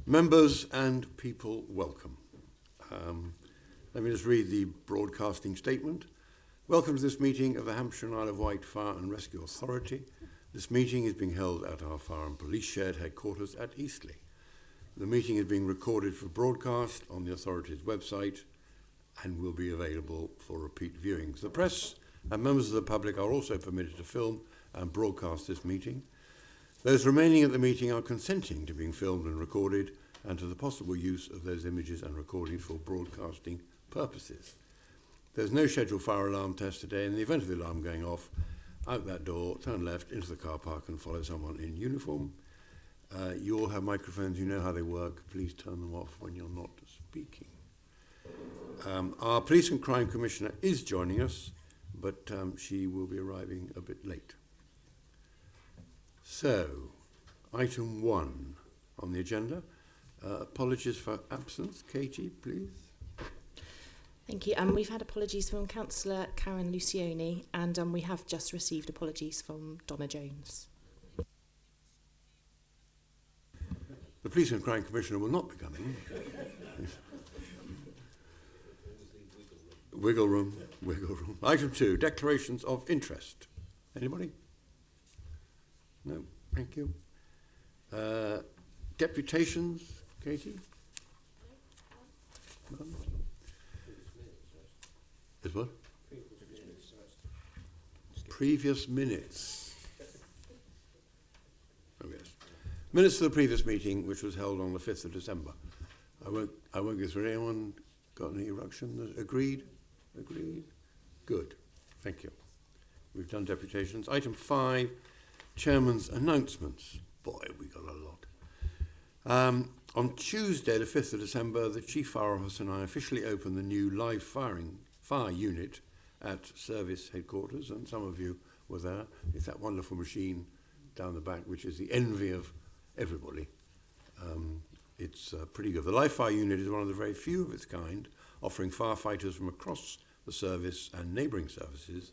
Members and people, welcome. Let me just read the broadcasting statement. Welcome to this meeting of the Hampshire and Isle of Wight Fire and Rescue Authority. This meeting is being held at our Fire and Police Shared headquarters at Eastleigh. The meeting is being recorded for broadcast on the authority's website and will be available for repeat viewings. The press and members of the public are also permitted to film and broadcast this meeting. Those remaining at the meeting are consenting to being filmed and recorded and to the possible use of those images and recordings for broadcasting purposes. There's no scheduled fire alarm test today. In the event of the alarm going off, out that door, turn left into the car park and follow someone in uniform. You all have microphones, you know how they work. Please turn them off when you're not speaking. Our Police and Crime Commissioner is joining us, but she will be arriving a bit late. So, item 1 on the agenda. Apologies for absence. Katie, please. Thank you. We've had apologies from Councillor Karen Lucioni, and we have just received apologies from Donna Jones. The Police and Crime Commissioner will not be coming. Wiggle room. Item 2, declarations of interest. Anybody? No, thank you. Deputations, Katie? None? Is what? Previous minutes. Oh yes. Minutes of the previous meeting, which was held on the 5th of December. I won't go through. Anyone got any eruption? Agreed? Good. Thank you. We've done deputations. Item 5, Chairman's announcements. Boy, we got a lot. On Tuesday, the 5th of December, the Chief Fire Officer and I officially opened the new live fire unit at Service Headquarters, and some of you were there. It's that wonderful machine down the back, which is the envy of everybody. It's pretty good. The live fire unit is one of the very few of its kind, offering firefighters from across the service and neighbouring services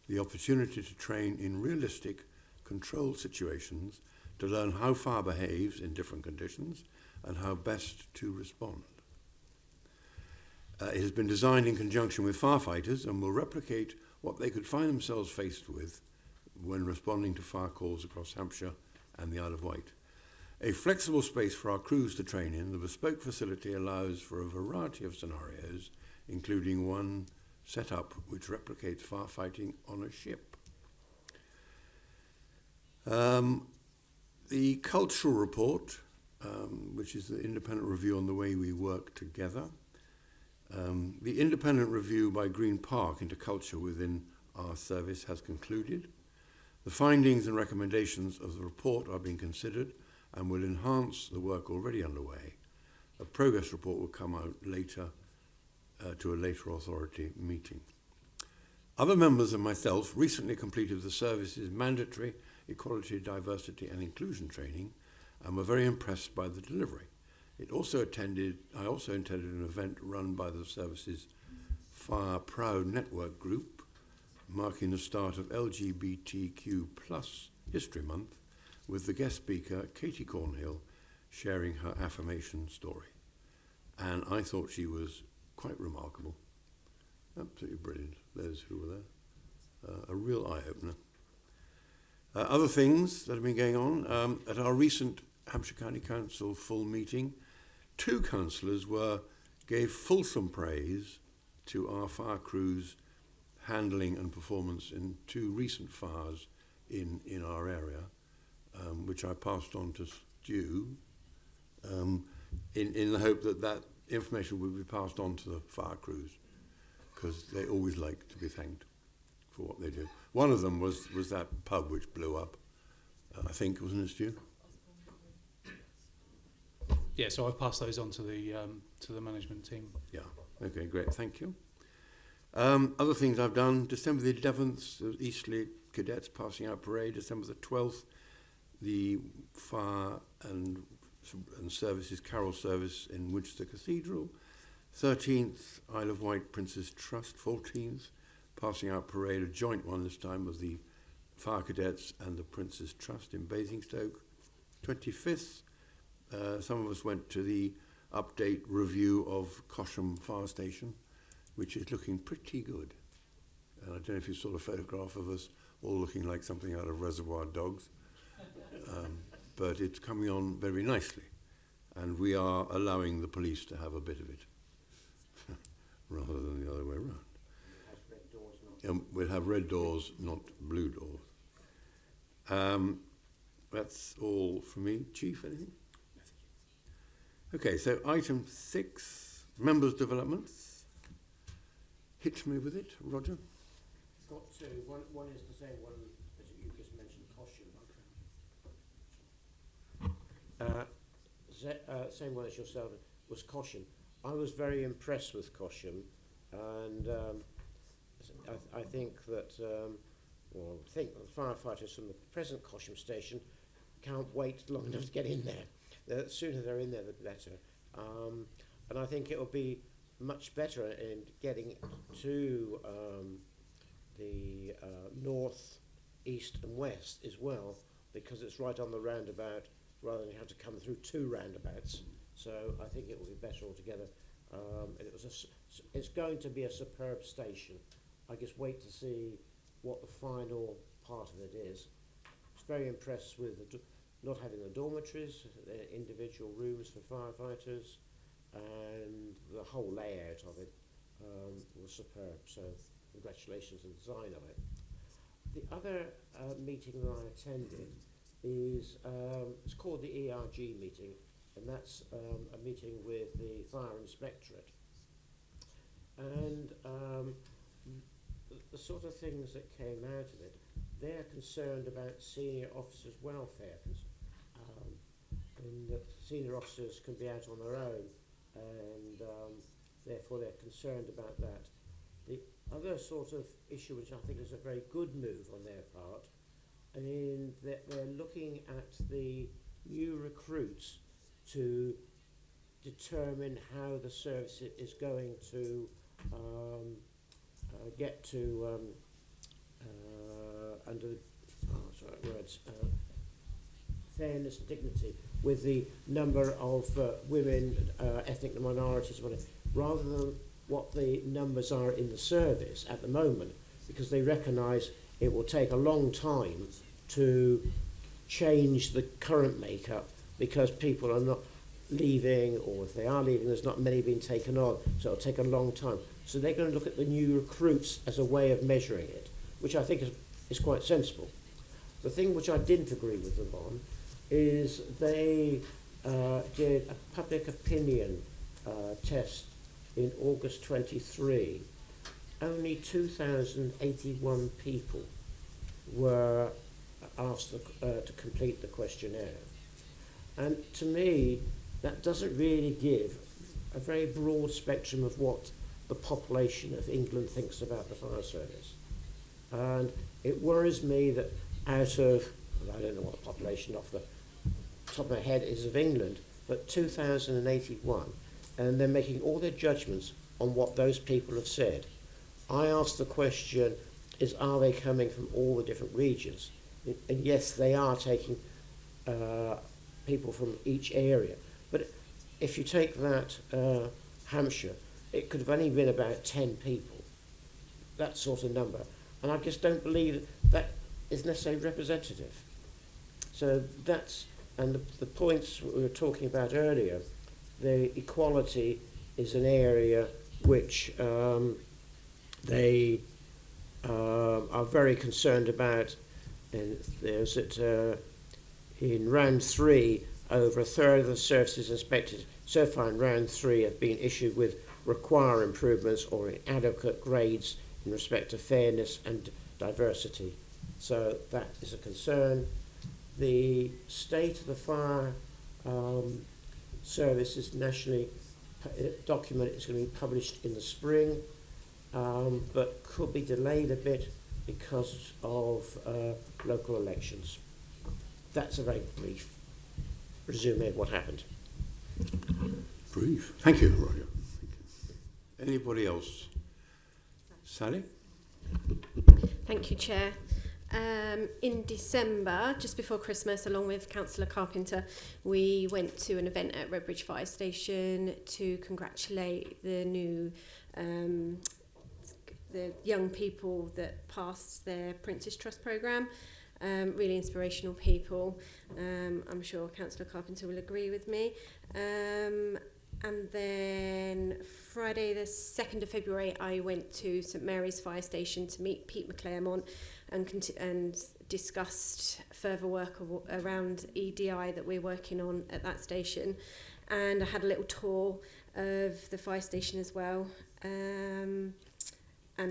the opportunity to train in realistic, controlled situations to learn how fire behaves in different conditions and how best to respond. It has been designed in conjunction with firefighters and will replicate what they could find themselves faced with when responding to fire calls across Hampshire and the Isle of Wight. A flexible space for our crews to train in, the bespoke facility allows for a variety of scenarios, including one setup which replicates firefighting on a ship. The cultural report, which is the independent review on the way we work together. The independent review by Green Park into culture within our service has concluded. The findings and recommendations of the report are being considered and will enhance the work already underway. A progress report will come out later to a later authority meeting. Other members and myself recently completed the service's mandatory equality, diversity and inclusion training and were very impressed by the delivery. I also attended an event run by the service's Fire Proud Network group, marking the start of LGBTQ+ History Month, with the guest speaker, Katie Cornhill, sharing her affirmation story. And I thought she was quite remarkable. Absolutely brilliant, those who were there. A real eye-opener. Other things that have been going on, at our recent Hampshire County Council full meeting, 2 councillors gave fulsome praise to our fire crews' handling and performance in 2 recent fires in our area, which I passed on to Stu, in the hope that information would be passed on to the fire crews, because they always like to be thanked for what they do. One of them was that pub which blew up, I think, wasn't it, Stu? Yeah, so I've passed those on to the management team. Yeah, okay, great, thank you. Other things I've done, December the 11th, the Eastleigh Cadets Passing Out Parade, December the 12th, the Fire and Services Carol Service in Winchester Cathedral, 13th, Isle of Wight Prince's Trust, 14th, Passing Out Parade, a joint one this time of the Fire Cadets and the Prince's Trust in Basingstoke, 25th, Some of us went to the update review of Cosham Fire Station, which is looking pretty good. And I don't know if you saw the photograph of us all looking like something out of Reservoir Dogs, but it's coming on very nicely. And we are allowing the police to have a bit of it, rather than the other way around. We'll have red doors, not blue doors. That's all from me. Chief, anything? Okay, so item 6, members' developments. Hit me with it, Roger. Got two. One is the same one as you just mentioned, Cosham. Same one as yourself was Cosham. I was very impressed with Cosham, and I think that the firefighters from the present Cosham station can't wait long enough to get in there. The sooner they're in there, the better. And I think it will be much better in getting to the north, east and west as well, because it's right on the roundabout rather than have to come through 2 roundabouts. So I think it will be better altogether. And it's going to be a superb station. I just wait to see what the final part of it is. I was very impressed with not having the dormitories, the individual rooms for firefighters, and the whole layout of it was superb. So congratulations on the design of it. The other meeting that I attended is it's called the ERG meeting, and that's a meeting with the Fire Inspectorate. And the sort of things that came out of it, they're concerned about senior officers' welfare, and that senior officers can be out on their own, and therefore they're concerned about that. The other sort of issue, which I think is a very good move on their part, in that they're looking at the new recruits to determine how the service is going to get to under fairness and dignity with the number of women, ethnic minorities, whatever, rather than what the numbers are in the service at the moment, because they recognise it will take a long time to change the current makeup, because people are not leaving, or if they are leaving, there's not many being taken on, so it'll take a long time. So they're going to look at the new recruits as a way of measuring it, which I think is quite sensible. The thing which I didn't agree with them on is they did a public opinion test in August 23. Only 2,081 people were asked to complete the questionnaire. And to me, that doesn't really give a very broad spectrum of what the population of England thinks about the fire service. And it worries me that out of, I don't know what the population off the top of my head is of England, but 2,081, and they're making all their judgments on what those people have said. I asked the question, are they coming from all the different regions? And yes, they are taking people from each area. But if you take that Hampshire, it could have only been about 10 people, that sort of number. And I just don't believe that is necessarily representative. So that's, and the points we were talking about earlier, the equality is an area which they are very concerned about. And there's in round 3, over a third of the services inspected so far in round 3 have been issued with require improvements or inadequate grades in respect to fairness and diversity. So that is a concern. The state of the fire services nationally document is going to be published in the spring, but could be delayed a bit because of local elections. That's a very brief resume of what happened. Brief. Thank you, Roger. Thank you. Anybody else? Sally? Thank you, Chair. In December, just before Christmas, along with Councillor Carpenter, we went to an event at Redbridge Fire Station to congratulate the new the young people that passed their Prince's Trust programme. Really inspirational people. I'm sure Councillor Carpenter will agree with me. And then Friday the 2nd of February, I went to St Mary's Fire Station to meet Pete McClaremont and discussed further work around EDI that we're working on at that station. And I had a little tour of the fire station as well. And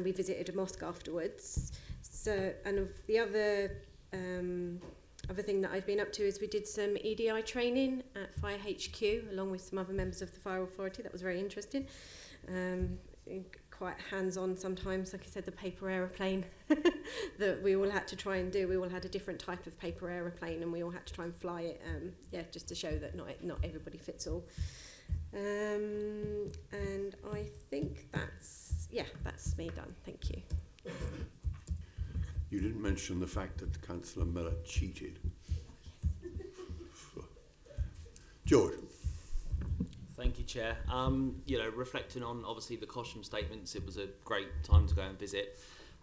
we visited a mosque afterwards. So, and of the other thing that I've been up to is we did some EDI training at Fire HQ along with some other members of the Fire Authority. That was very interesting. Quite hands-on sometimes, like I said, the paper aeroplane that we all had to try and do. We all had a different type of paper aeroplane and we all had to try and fly it, just to show that not everybody fits all. And I think that's me done. Thank you. You didn't mention the fact that Councillor Miller cheated. George. Thank you, Chair. Reflecting on obviously the Cosham statements, it was a great time to go and visit.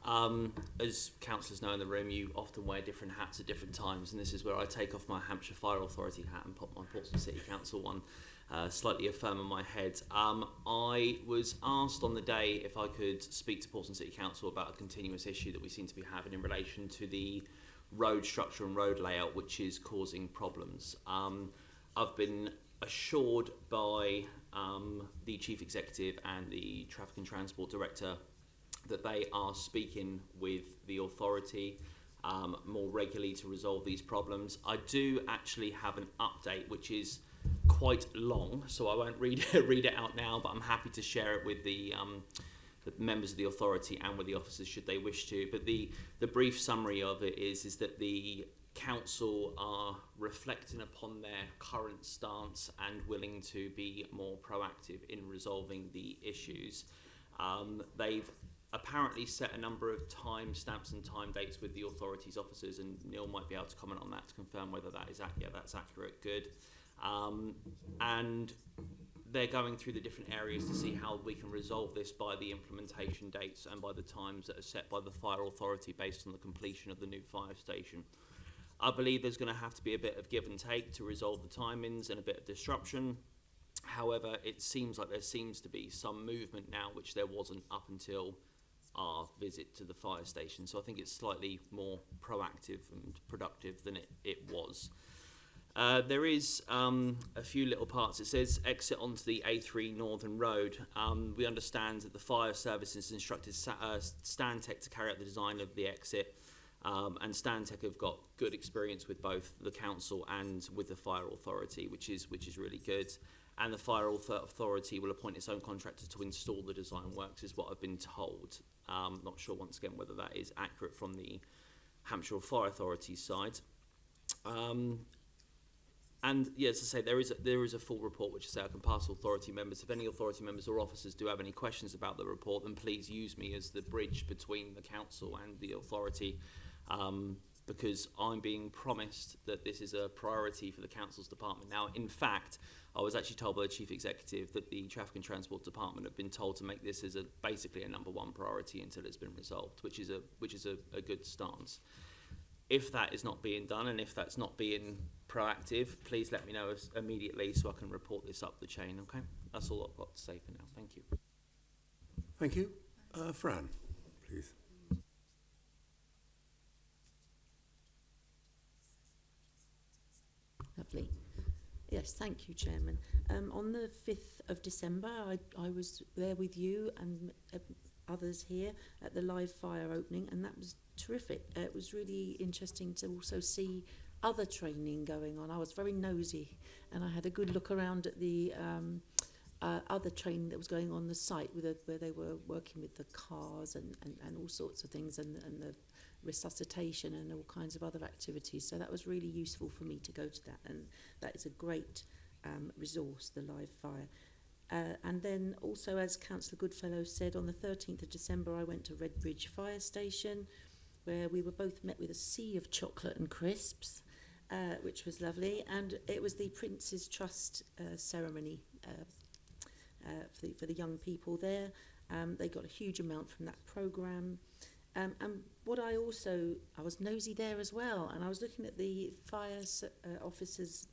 As councillors know in the room, you often wear different hats at different times, and this is where I take off my Hampshire Fire Authority hat and put my Portsmouth City Council one slightly firm on my head. I was asked on the day if I could speak to Portsmouth City Council about a continuous issue that we seem to be having in relation to the road structure and road layout, which is causing problems. I've been assured by the Chief Executive and the Traffic and Transport Director that they are speaking with the authority more regularly to resolve these problems. I do actually have an update which is quite long, so I won't read it out now, but I'm happy to share it with the members of the authority and with the officers should they wish to. But the brief summary of it is that the council are reflecting upon their current stance and willing to be more proactive in resolving the issues. They've apparently set a number of time stamps and time dates with the authorities officers, and Neil might be able to comment on that to confirm whether that is that's accurate. Good. And they're going through the different areas to see how we can resolve this by the implementation dates and by the times that are set by the fire authority based on the completion of the new fire station. I believe there's going to have to be a bit of give and take to resolve the timings and a bit of disruption. However, it seems like there seems to be some movement now, which there wasn't up until our visit to the fire station. So I think it's slightly more proactive and productive than it was. There is a few little parts. It says exit onto the A3 Northern Road. We understand that the fire service has instructed Stantec to carry out the design of the exit. And Stantec have got good experience with both the council and with the fire authority, which is really good. And the fire authority will appoint its own contractor to install the design works, is what I've been told. Not sure once again whether that is accurate from the Hampshire Fire Authority's side. And yeah, as I say, there is a full report which I say I can pass to authority members. If any authority members or officers do have any questions about the report, then please use me as the bridge between the council and the authority. Because I'm being promised that this is a priority for the council's department. Now, in fact, I was actually told by the Chief Executive that the Traffic and Transport Department have been told to make this as basically a number one priority until it's been resolved, which is a good stance. If that is not being done and if that's not being proactive, please let me know immediately so I can report this up the chain, okay? That's all I've got to say for now. Thank you. Thank you. Fran, please. Lovely. Yes, thank you, Chairman. On the 5th of December, I was there with you and others here at the live fire opening, and that was terrific. It was really interesting to also see other training going on. I was very nosy, and I had a good look around at the other training that was going on the site where they were working with the cars and all sorts of things, and the resuscitation and all kinds of other activities. So that was really useful for me to go to that, and that is a great resource, the live fire. And then also, as Councillor Goodfellow said, on the 13th of December I went to Redbridge Fire Station where we were both met with a sea of chocolate and crisps, which was lovely. And it was the Prince's Trust ceremony for the young people there. They got a huge amount from that programme. And what I was nosy there as well, and I was looking at the fire officers'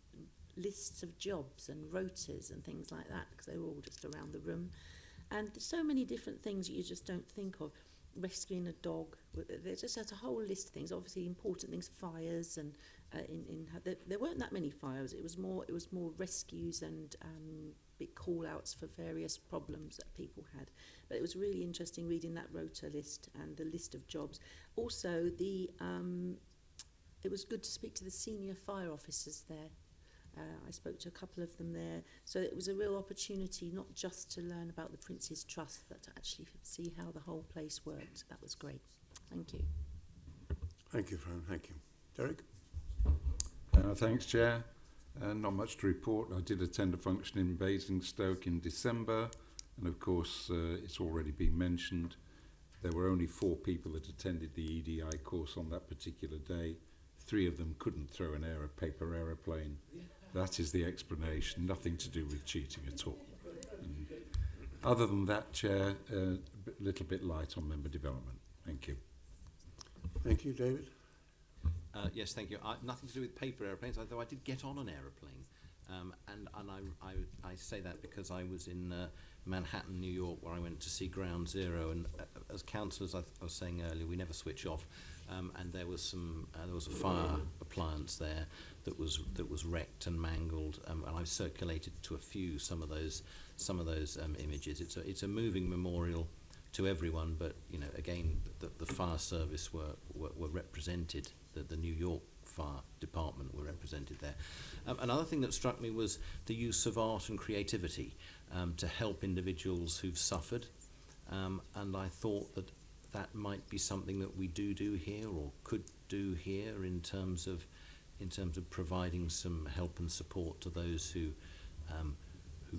lists of jobs and rotas and things like that, because they were all just around the room. And there's so many different things that you just don't think of. Rescuing a dog, there just has a whole list of things. Obviously, important things, fires, and there weren't that many fires. It was more rescues and big call outs for various problems that people had. But it was really interesting reading that rota list and the list of jobs. Also, it was good to speak to the senior fire officers there. I spoke to a couple of them there. So it was a real opportunity not just to learn about the Prince's Trust, but to actually see how the whole place worked. That was great. Thank you. Thank you, Fran. Thank you. Derek? Thanks, Chair. Not much to report. I did attend a function in Basingstoke in December, and of course it's already been mentioned. There were only 4 people that attended the EDI course on that particular day. 3 of them couldn't throw an paper aeroplane. That is the explanation, nothing to do with cheating at all. And other than that, Chair, a little bit light on member development. Thank you. Thank you, David. Yes, thank you. Nothing to do with paper aeroplanes, although I did get on an aeroplane. And I say that because I was in Manhattan, New York, where I went to see Ground Zero. And as councillors, I was saying earlier, we never switch off. And there was a fire appliance there that was wrecked and mangled. And I've circulated to some of those images. It's a moving memorial to everyone, but again, the fire service were represented. The New York Fire Department were represented there. Another thing that struck me was the use of art and creativity to help individuals who've suffered, and I thought that might be something that we do here or could do here in terms of providing some help and support to those who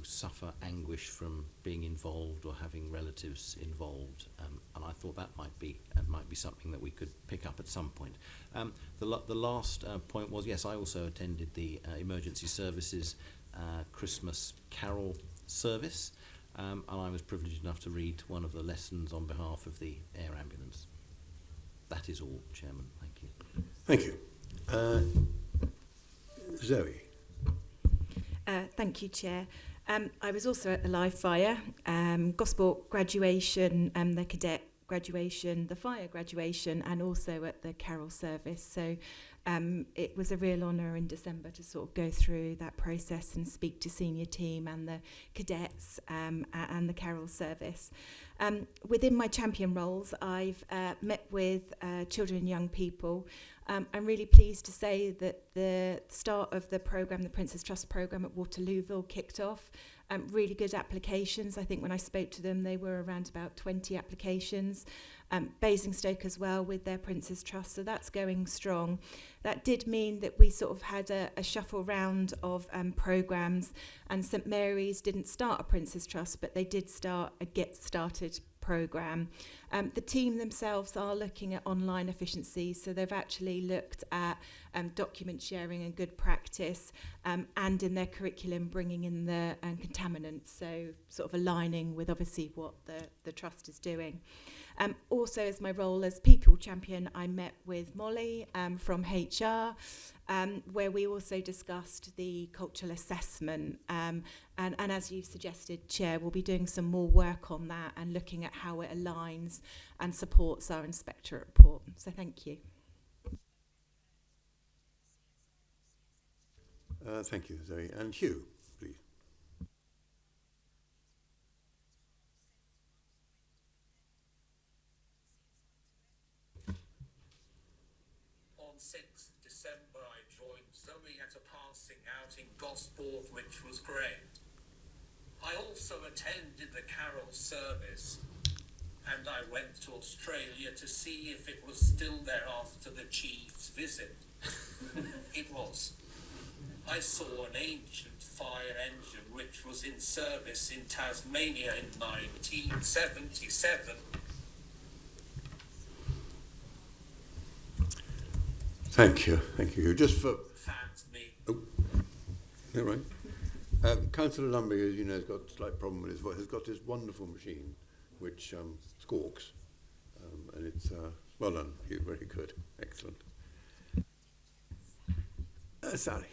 suffer anguish from being involved or having relatives involved, and I thought that might be something that we could pick up at some point. The last point was, yes, I also attended the emergency services Christmas carol service, and I was privileged enough to read one of the lessons on behalf of the air ambulance. That is all, Chairman. Thank you. Thank you. Zoe? Thank you, Chair. I was also at the live fire, Gosport graduation, the cadet graduation, the fire graduation, and also at the carol service. So it was a real honour in December to sort of go through that process and speak to senior team and the cadets and the carol service. Within my champion roles, I've met with children and young people. I'm really pleased to say that the start of the programme, the Prince's Trust programme at Waterlooville, kicked off. Really good applications. I think when I spoke to them, they were around about 20 applications. Basingstoke as well with their Prince's Trust, so that's going strong. That did mean that we sort of had a shuffle round of programmes, and St Mary's didn't start a Prince's Trust, but they did start a Get Started programme. The team themselves are looking at online efficiency, so they've actually looked at document sharing and good practice, and in their curriculum bringing in the contaminants, so sort of aligning with obviously what the Trust is doing. Also, as my role as people champion, I met with Molly from HR, where we also discussed the cultural assessment. And as you suggested, Chair, we'll be doing some more work on that and looking at how it aligns and supports our inspectorate report. So thank you. Thank you, Zoe. And Hugh, please. On 6th December, I joined Zoe at a passing out in Gosport, which was great. I also attended the carol service, and I went to Australia to see if it was still there after the Chief's visit. It was. I saw an ancient fire engine which was in service in Tasmania in 1977. Thank you. Just for... Fans me. Oh, is that right? Councillor Lumby, as you know, has got a slight problem with his voice. Has got this wonderful machine which squawks, and it's well done. You very good, excellent. Sally.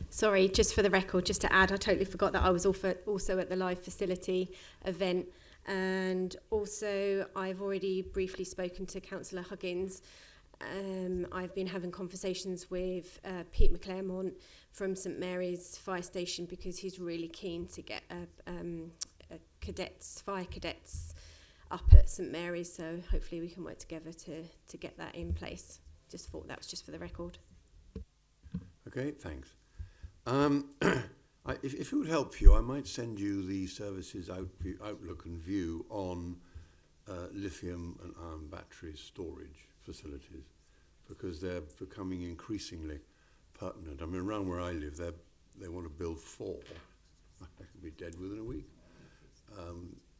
Sorry, just for the record, just to add, I totally forgot that I was also at the live facility event, and also I've already briefly spoken to Councillor Huggins. I've been having conversations with Pete McClaremont from St Mary's Fire Station because he's really keen to get fire cadets up at St Mary's, so hopefully we can work together to get that in place. Just thought that was just for the record. Okay, thanks. If it would help you, I might send you the services outlook and view on lithium and ion battery storage facilities, because they're becoming increasingly pertinent. I mean, around where I live, they want to build 4. I could be dead within a week.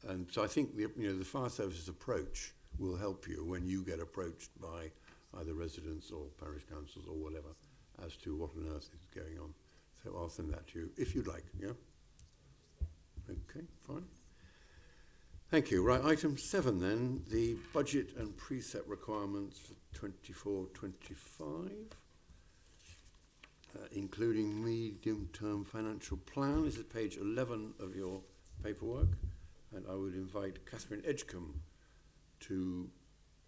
And so I think the fire services approach will help you when you get approached by either residents or parish councils or whatever as to what on earth is going on. So I'll send that to you if you'd like. Yeah. Okay, fine. Thank you. Right, item 7 then, the budget and preset requirements for 24-25, including medium-term financial plan. This is page 11 of your paperwork, and I would invite Catherine Edgecombe to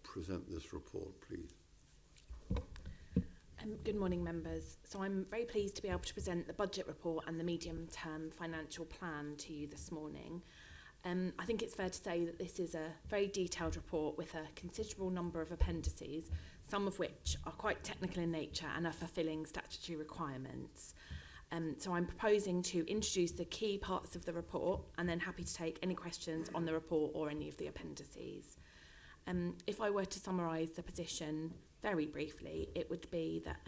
present this report, please. Good morning, members. So I'm very pleased to be able to present the budget report and the medium-term financial plan to you this morning. I think it's fair to say that this is a very detailed report with a considerable number of appendices, some of which are quite technical in nature and are fulfilling statutory requirements. So I'm proposing to introduce the key parts of the report and then happy to take any questions on the report or any of the appendices. If I were to summarise the position very briefly, it would be that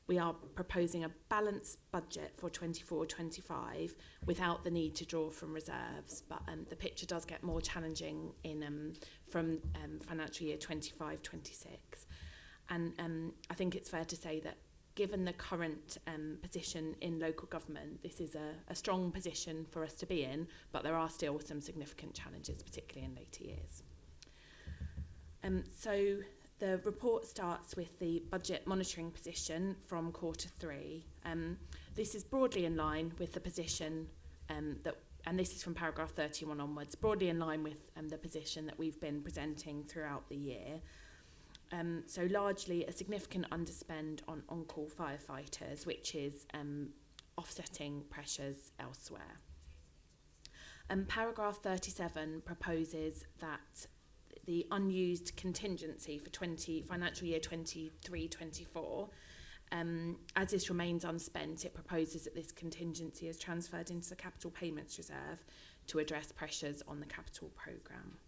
we are proposing a balanced budget for 24-25 without the need to draw from reserves, but the picture does get more challenging from financial year 25-26. And I think it's fair to say that given the current position in local government, this is a strong position for us to be in, but there are still some significant challenges, particularly in later years. So the report starts with the budget monitoring position from Q3. This is broadly in line with the position and this is from paragraph 31 onwards, broadly in line with the position that we've been presenting throughout the year. So largely a significant underspend on on-call firefighters, which is offsetting pressures elsewhere. Paragraph 37 proposes that the unused contingency for financial year 23-24, as this remains unspent, it proposes that this contingency is transferred into the capital payments reserve to address pressures on the capital programme.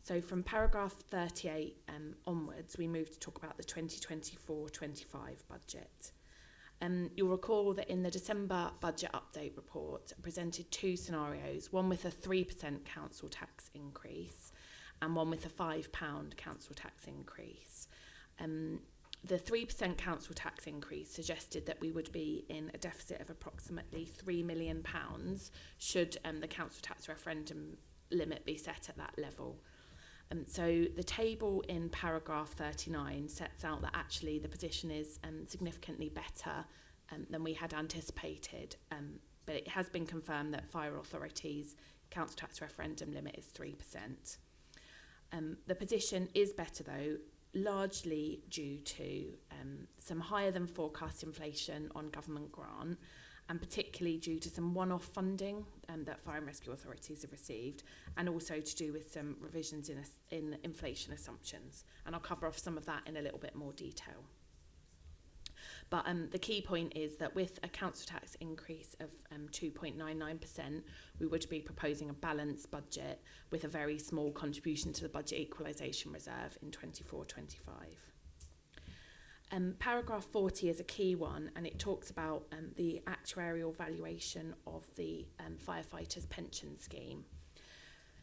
So from paragraph 38 onwards, we move to talk about the 2024-25 budget. You'll recall that in the December budget update report, I presented 2 scenarios, one with a 3% council tax increase and one with a £5 council tax increase. The 3% council tax increase suggested that we would be in a deficit of approximately £3 million should the council tax referendum limit be set at that level. So the table in paragraph 39 sets out that actually the position is significantly better than we had anticipated, but it has been confirmed that fire authorities' council tax referendum limit is 3%. The position is better though, largely due to some higher than forecast inflation on government grant, and particularly due to some one-off funding that fire and rescue authorities have received, and also to do with some revisions in inflation assumptions. And I'll cover off some of that in a little bit more detail. But the key point is that with a council tax increase of 2.99%, we would be proposing a balanced budget with a very small contribution to the budget equalisation reserve in 24-25. Paragraph 40 is a key one, and it talks about the actuarial valuation of the firefighters' pension scheme.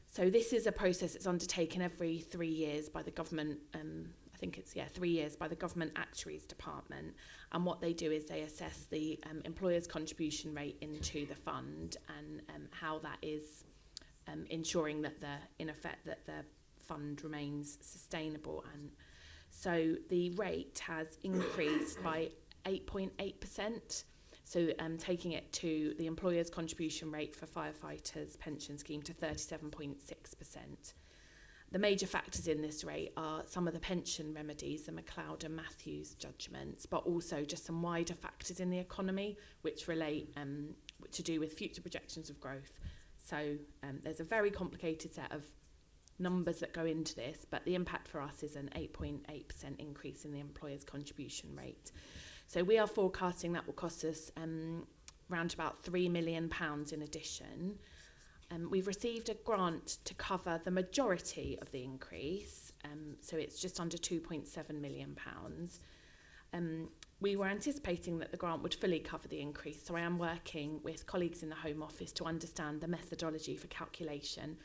So this is a process that's undertaken every 3 years by the government. I think it's 3 years, by the Government Actuaries Department. And what they do is they assess the employer's contribution rate into the fund and how that is ensuring that the fund remains sustainable. And so the rate has increased by 8.8%. So taking it to the employer's contribution rate for firefighters' pension scheme to 37.6%. The major factors in this rate are some of the pension remedies, the MacLeod and Matthews judgments, but also just some wider factors in the economy which relate to do with future projections of growth. So there's a very complicated set of numbers that go into this, but the impact for us is an 8.8% increase in the employer's contribution rate. So we are forecasting that will cost us around about £3 million in addition. We've received a grant to cover the majority of the increase, so it's just under £2.7 million. We were anticipating that the grant would fully cover the increase, so I am working with colleagues in the Home Office to understand the methodology for calculation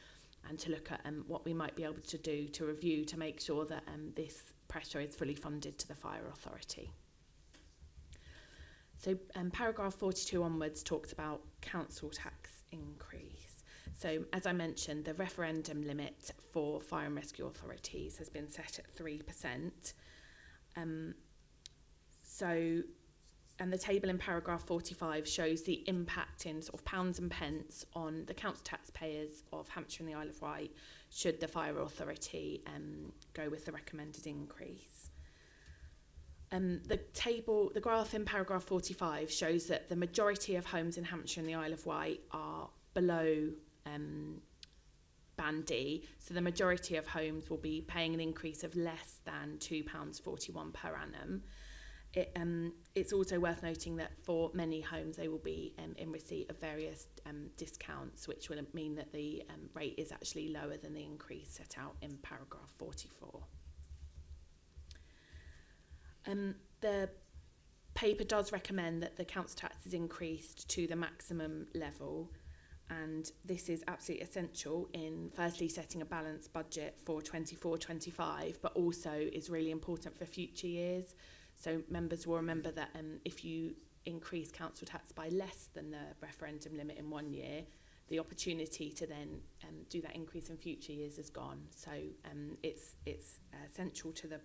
and to look at what we might be able to do to review to make sure that this pressure is fully funded to the Fire Authority. So paragraph 42 onwards talks about council tax increase. So as I mentioned, the referendum limit for fire and rescue authorities has been set at 3%. And the table in paragraph 45 shows the impact in sort of pounds and pence on the council taxpayers of Hampshire and the Isle of Wight should the Fire Authority go with the recommended increase. The graph in paragraph 45 shows that the majority of homes in Hampshire and the Isle of Wight are below Band D, so the majority of homes will be paying an increase of less than £2.41 per annum. It's also worth noting that for many homes they will be in receipt of various discounts, which will mean that the rate is actually lower than the increase set out in paragraph 44. The paper does recommend that the council tax is increased to the maximum level, and this is absolutely essential in firstly setting a balanced budget for 24-25, but also is really important for future years. So members will remember that if you increase council tax by less than the referendum limit in 1 year, the opportunity to then do that increase in future years is gone. So it's essential to the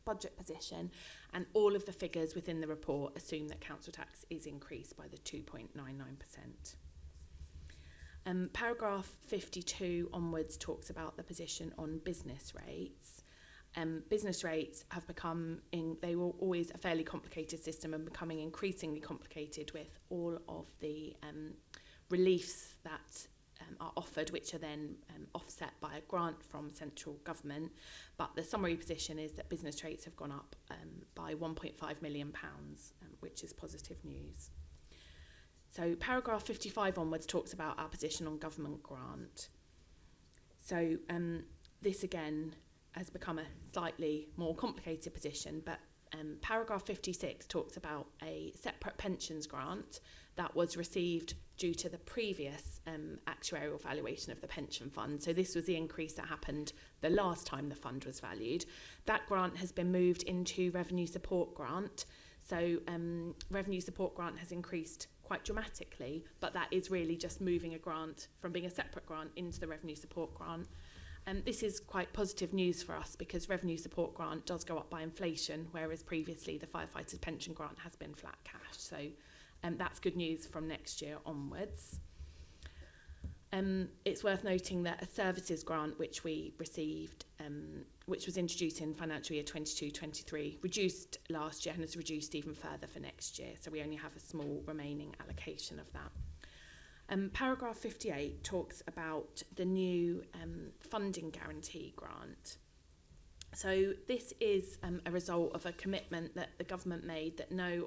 budget position, and all of the figures within the report assume that council tax is increased by the 2.99%. Paragraph 52 onwards talks about the position on business rates. Business rates have they were always a fairly complicated system and becoming increasingly complicated with all of the reliefs that are offered, which are then offset by a grant from central government. But the summary position is that business rates have gone up by £1.5 million, which is positive news. So paragraph 55 onwards talks about our position on government grant. So this again has become a slightly more complicated position, but paragraph 56 talks about a separate pensions grant that was received due to the previous actuarial valuation of the pension fund. So this was the increase that happened the last time the fund was valued. That grant has been moved into revenue support grant. So revenue support grant has increased quite dramatically, but that is really just moving a grant from being a separate grant into the revenue support grant. This is quite positive news for us because revenue support grant does go up by inflation, whereas previously the firefighters pension grant has been flat cash. So that's good news from next year onwards. It's worth noting that a services grant which we received, which was introduced in financial year 22-23, reduced last year and has reduced even further for next year. So we only have a small remaining allocation of that. Paragraph 58 talks about the new funding guarantee grant. So this is a result of a commitment that the government made that no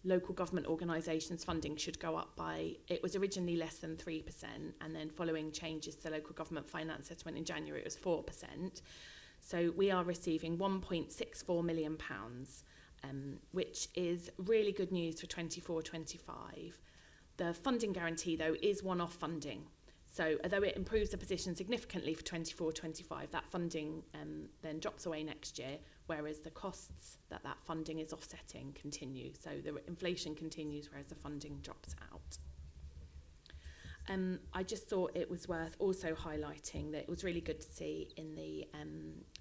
local government organisations funding should go up by, it was originally less than 3%, and then following changes to the local government finance settlement in January it was 4%. So we are receiving £1.64 million, which is really good news for 24-25. The funding guarantee, though, is one-off funding. So although it improves the position significantly for 24-25, that funding then drops away next year, whereas the costs that funding is offsetting continue. So the inflation continues, whereas the funding drops out. I just thought it was worth also highlighting that it was really good to see in the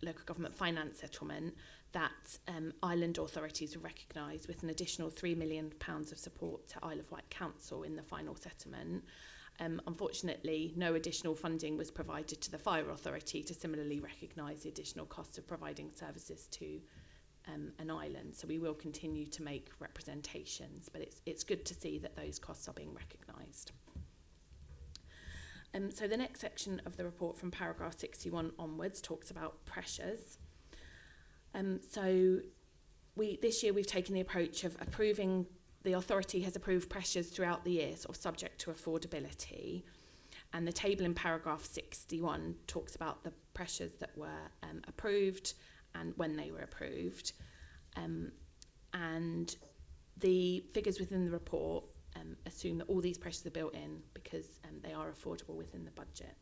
local government finance settlement that island authorities were recognised with an additional £3 million of support to Isle of Wight Council in the final settlement. Unfortunately, no additional funding was provided to the Fire Authority to similarly recognise the additional cost of providing services to an island. So we will continue to make representations, but it's good to see that those costs are being recognised. So the next section of the report from paragraph 61 onwards talks about pressures. So this year we've taken the approach of approving, the authority has approved pressures throughout the year, sort of subject to affordability. And the table in paragraph 61 talks about the pressures that were approved and when they were approved. And the figures within the report assume that all these pressures are built in because they are affordable within the budget.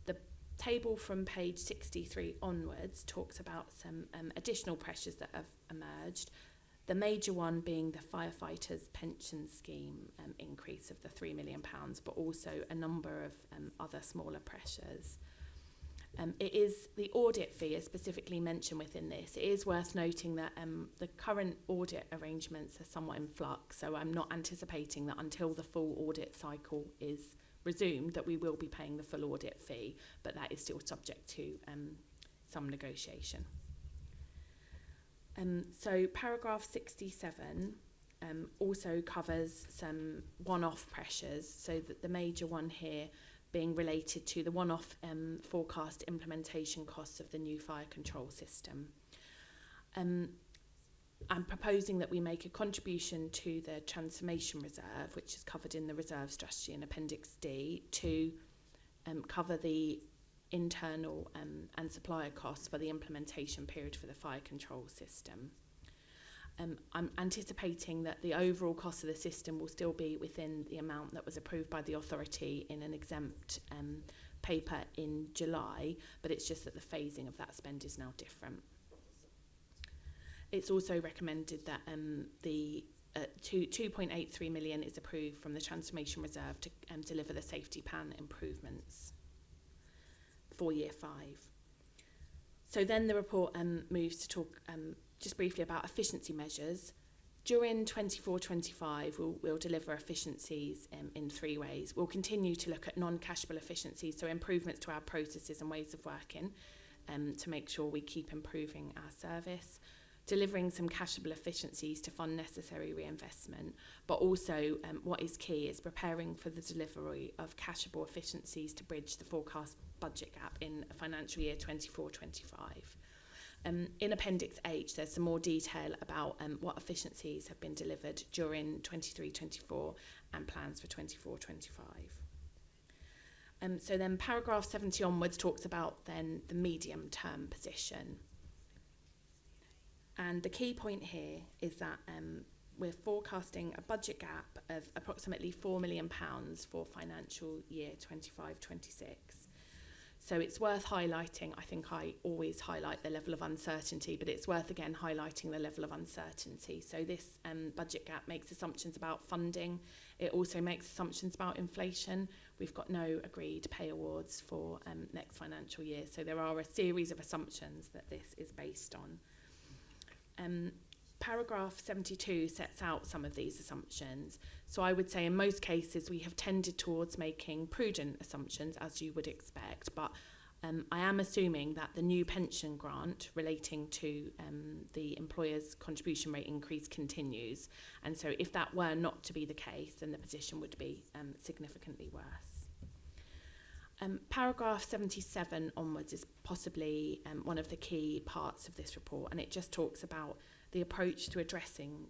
The table from page 63 onwards talks about some additional pressures that have emerged. The major one being the firefighters' pension scheme increase of the £3 million, but also a number of other smaller pressures. It is the audit fee is specifically mentioned within this. It is worth noting that the current audit arrangements are somewhat in flux, so I'm not anticipating that until the full audit cycle is resumed that we will be paying the full audit fee, but that is still subject to some negotiation. So paragraph 67 also covers some one-off pressures, so that the major one here being related to the one-off forecast implementation costs of the new fire control system. I'm proposing that we make a contribution to the transformation reserve, which is covered in the reserve strategy in Appendix D, to cover the internal and supplier costs for the implementation period for the fire control system. I'm anticipating that the overall cost of the system will still be within the amount that was approved by the authority in an exempt paper in July, but it's just that the phasing of that spend is now different. It's also recommended that the 2.83 million is approved from the transformation reserve to deliver the safety pan improvements for year 5. So then the report moves to talk just briefly about efficiency measures. During 24-25, we'll deliver efficiencies in 3 ways. We'll continue to look at non-cashable efficiencies, so improvements to our processes and ways of working to make sure we keep improving our service, delivering some cashable efficiencies to fund necessary reinvestment, but also what is key is preparing for the delivery of cashable efficiencies to bridge the forecast budget gap in financial year 24-25. In Appendix H, there's some more detail about what efficiencies have been delivered during 23-24 and plans for 24-25. So then paragraph 70 onwards talks about then the medium-term position. And the key point here is that we're forecasting a budget gap of approximately £4 million for financial year 25-26. So it's worth highlighting, I think I always highlight the level of uncertainty, but it's worth again highlighting the level of uncertainty. So this budget gap makes assumptions about funding. It also makes assumptions about inflation. We've got no agreed pay awards for next financial year. So there are a series of assumptions that this is based on. Paragraph 72 sets out some of these assumptions. So I would say in most cases we have tended towards making prudent assumptions, as you would expect, but I am assuming that the new pension grant relating to the employer's contribution rate increase continues. And so if that were not to be the case, then the position would be significantly worse. Paragraph 77 onwards is possibly one of the key parts of this report, and it just talks about the approach to addressing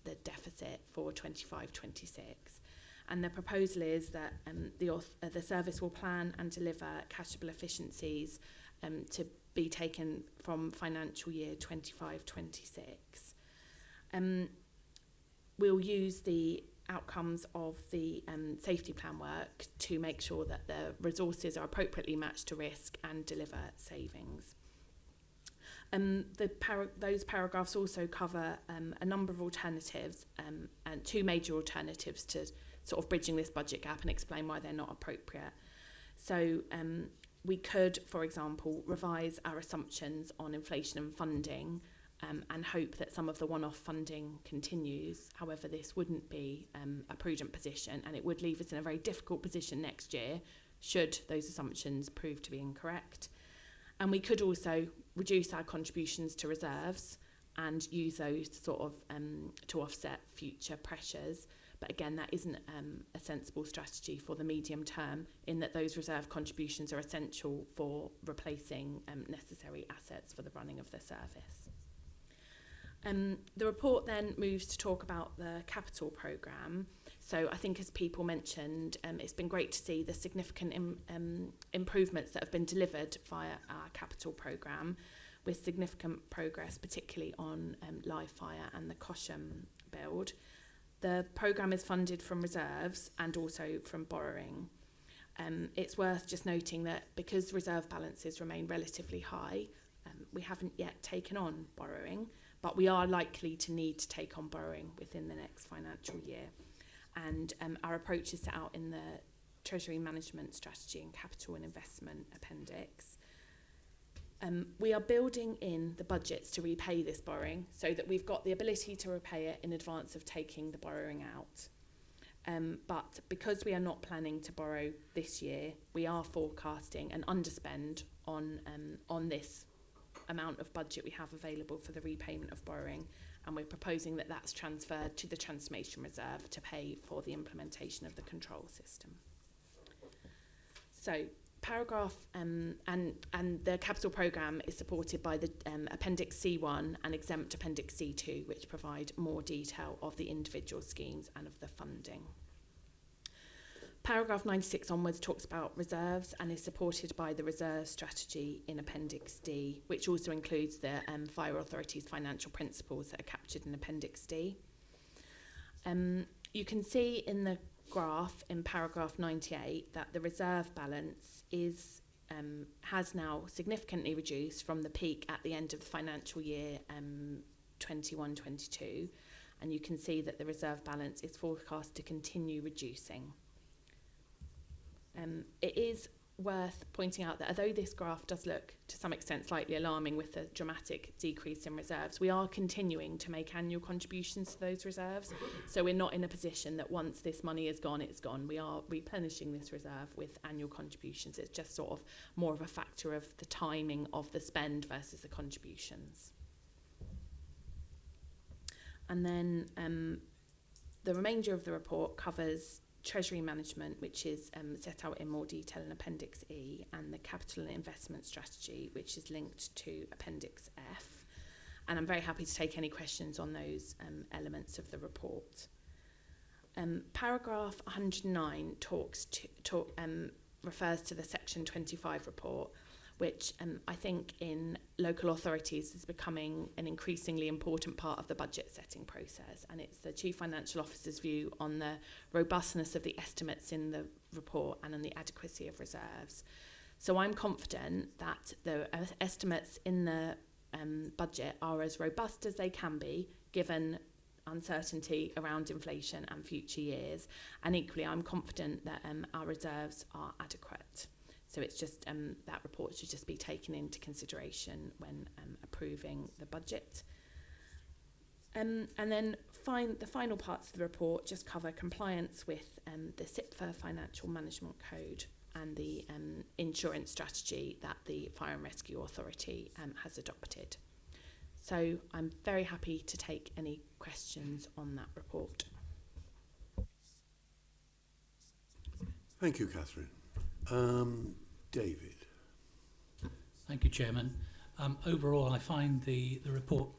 the deficit for 25-26. And the proposal is that the service will plan and deliver cashable efficiencies to be taken from financial year 25-26. We'll use the outcomes of the safety plan work to make sure that the resources are appropriately matched to risk and deliver savings. Those paragraphs also cover a number of alternatives and two major alternatives to sort of bridging this budget gap and explain why they're not appropriate. So we could, for example, revise our assumptions on inflation and funding and hope that some of the one-off funding continues. However, this wouldn't be a prudent position, and it would leave us in a very difficult position next year should those assumptions prove to be incorrect. And we could also reduce our contributions to reserves and use those sort of to offset future pressures. But again, that isn't a sensible strategy for the medium term, in that those reserve contributions are essential for replacing necessary assets for the running of the service. The report then moves to talk about the capital programme. So I think, as people mentioned, it's been great to see the significant improvements that have been delivered via our capital programme, with significant progress, particularly on live fire and the Cosham build. The programme is funded from reserves and also from borrowing. It's worth just noting that because reserve balances remain relatively high, we haven't yet taken on borrowing, but we are likely to need to take on borrowing within the next financial year. And our approach is set out in the Treasury Management Strategy and Capital and Investment Appendix. We are building in the budgets to repay this borrowing so that we've got the ability to repay it in advance of taking the borrowing out. But because we are not planning to borrow this year, we are forecasting an underspend on this amount of budget we have available for the repayment of borrowing, and we're proposing that that's transferred to the transformation reserve to pay for the implementation of the control system. So paragraph and the capital programme is supported by the Appendix C1 and exempt Appendix C2, which provide more detail of the individual schemes and of the funding. Paragraph 96 onwards talks about reserves and is supported by the reserve strategy in Appendix D, which also includes the Fire Authority's financial principles that are captured in Appendix D. You can see in the graph in paragraph 98 that the reserve balance has now significantly reduced from the peak at the end of the financial year 21-22, and you can see that the reserve balance is forecast to continue reducing. It is worth pointing out that although this graph does look to some extent slightly alarming with a dramatic decrease in reserves, we are continuing to make annual contributions to those reserves. So we're not in a position that once this money is gone, it's gone. We are replenishing this reserve with annual contributions. It's just sort of more of a factor of the timing of the spend versus the contributions. And then the remainder of the report covers Treasury management, which is set out in more detail in Appendix E, and the capital and investment strategy, which is linked to Appendix F. And I'm very happy to take any questions on those elements of the report. Paragraph 109 refers to the Section 25 report, which I think in local authorities is becoming an increasingly important part of the budget setting process. And it's the Chief Financial Officer's view on the robustness of the estimates in the report and on the adequacy of reserves. So I'm confident that the estimates in the budget are as robust as they can be, given uncertainty around inflation and future years. And equally, I'm confident that our reserves are adequate. So it's just that report should just be taken into consideration when approving the budget. And then the final parts of the report just cover compliance with the SIPFA Financial Management Code and the insurance strategy that the Fire and Rescue Authority has adopted. So I'm very happy to take any questions on that report. Thank you, Catherine. David. Thank you, Chairman. Overall, I find the report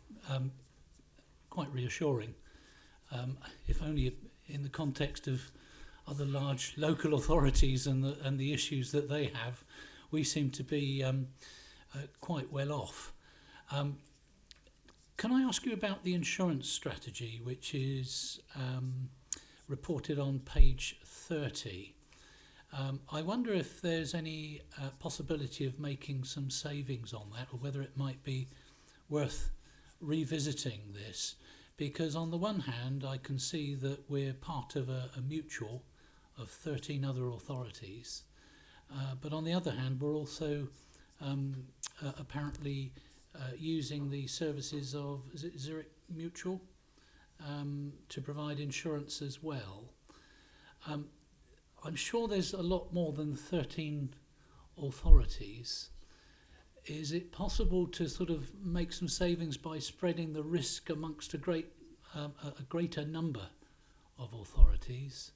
quite reassuring, if only in the context of other large local authorities and the issues that they have. We seem to be quite well off. Can I ask you about the insurance strategy, which is reported on page 30. I wonder if there's any possibility of making some savings on that, or whether it might be worth revisiting this, because on the one hand I can see that we're part of a mutual of 13 other authorities, but on the other hand we're also apparently using the services of Zurich Mutual to provide insurance as well. I'm sure there's a lot more than 13 authorities. Is it possible to sort of make some savings by spreading the risk amongst a greater number of authorities?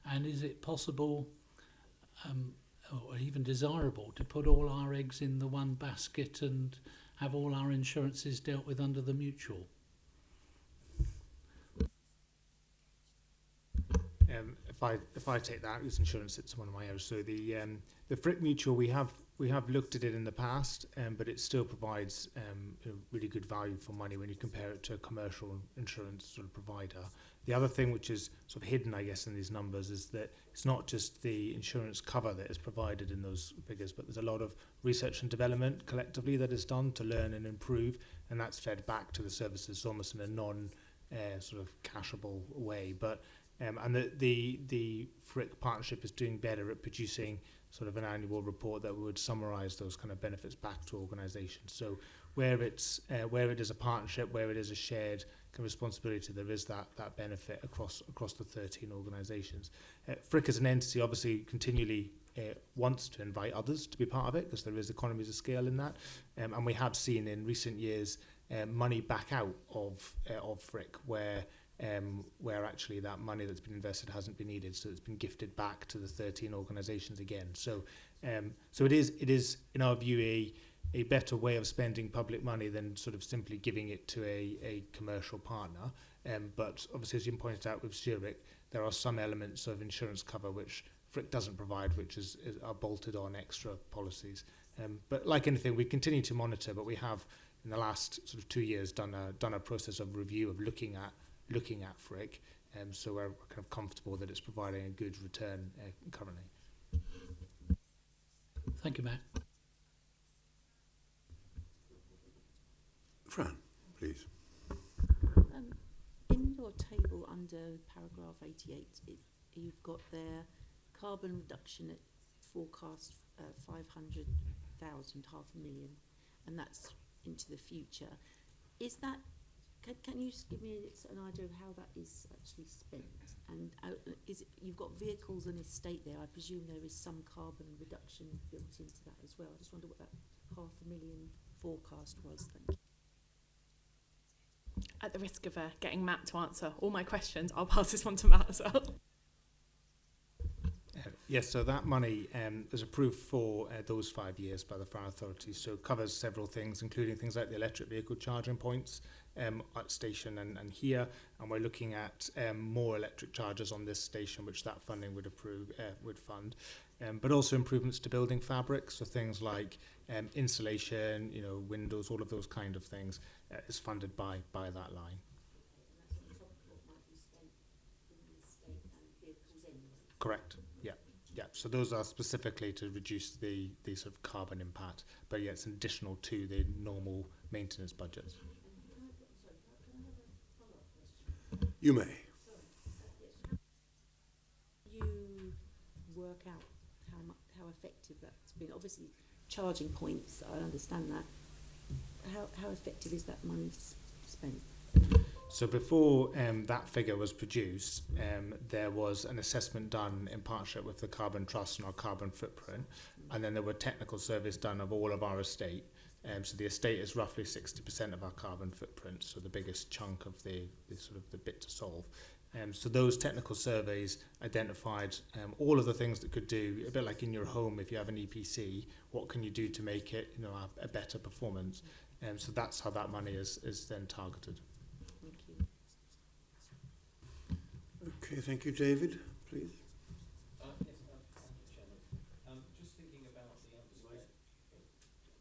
And is it possible, or even desirable, to put all our eggs in the one basket and have all our insurances dealt with under the mutual? If I take that, because insurance sits in one of my areas. So the Frick Mutual, we have looked at it in the past, but it still provides really good value for money when you compare it to a commercial insurance sort of provider. The other thing which is sort of hidden, I guess, in these numbers is that it's not just the insurance cover that is provided in those figures, but there's a lot of research and development collectively that is done to learn and improve, and that's fed back to the services almost in a non sort of cashable way. But and the Frick partnership is doing better at producing sort of an annual report that would summarise those kind of benefits back to organisations. So where it is a partnership, where it is a shared kind of responsibility, there is that benefit across the 13 organisations. Frick as an entity obviously continually wants to invite others to be part of it, because there is economies of scale in that, and we have seen in recent years money back out of Frick where actually that money that's been invested hasn't been needed, so it's been gifted back to the 13 organisations again. So it is in our view a better way of spending public money than sort of simply giving it to a commercial partner. But obviously, as you pointed out with Zurich, there are some elements of insurance cover which Frick doesn't provide, which are bolted on extra policies. But like anything, we continue to monitor, but we have in the last sort of 2 years done a process of review of looking at Frick, so we're kind of comfortable that it's providing a good return currently. Thank you, Matt. Fran, please. In your table under paragraph 88, you've got their carbon reduction at forecast 500,000, 500,000, and that's into the future. Is that Can you just give me an idea of how that is actually spent? And you've got vehicles and estate there. I presume there is some carbon reduction built into that as well. I just wonder what that 500,000 forecast was. Thank you. At the risk of getting Matt to answer all my questions, I'll pass this one to Matt as well. Yes, so that money is approved for those 5 years by the Fire Authority, so it covers several things, including things like the electric vehicle charging points at station and here, and we're looking at more electric chargers on this station, which that funding would fund, but also improvements to building fabric, so things like insulation, windows, all of those kind of things is funded by that line. Correct. Yeah, so those are specifically to reduce the sort of carbon impact, but yeah, it's additional to the normal maintenance budgets. You may. You work out how effective that's been. Obviously, charging points, I understand that. How effective is that money spent? So before that figure was produced, there was an assessment done in partnership with the Carbon Trust and our carbon footprint, and then there were technical surveys done of all of our estate. So the estate is roughly 60% of our carbon footprint, so the biggest chunk of the sort of the bit to solve. So those technical surveys identified all of the things that could do, a bit like in your home, if you have an EPC, what can you do to make it a better performance? So that's how that money is then targeted. Okay, thank you, David. Please. Yes, thank you, Chairman. Just thinking about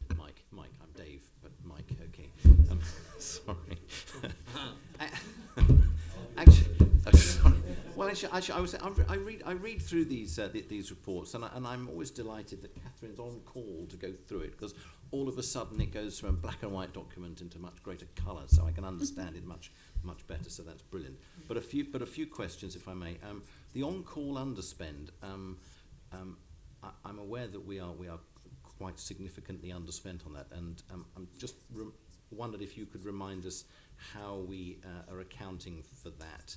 the Mike, I'm Dave, but Mike, okay. Sorry. Actually, sorry. Well, I read through these reports, and I'm always delighted that Catherine's on call to go through it, because all of a sudden it goes from a black and white document into much greater colour, so I can understand it much better. So that's brilliant. But a few questions, if I may. The on-call underspend. I'm aware that we are quite significantly underspent on that, and I'm just wondered if you could remind us how we are accounting for that,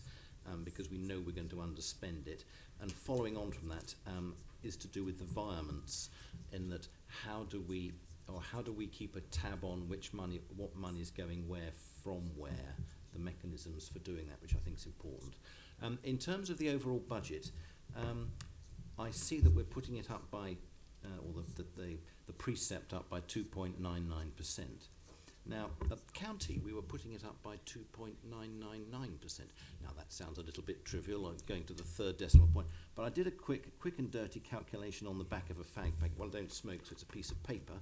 because we know we're going to underspend it. And following on from that is to do with the environments, in that how do we keep a tab on what money is going where from where, the mechanisms for doing that, which I think is important. In terms of the overall budget, I see that we're putting it up by, or the precept up by 2.99%. Now, at the county, we were putting it up by 2.999%. Now, that sounds a little bit trivial, like going to the third decimal point, but I did a quick and dirty calculation on the back of a fag packet. Well, I don't smoke, so it's a piece of paper.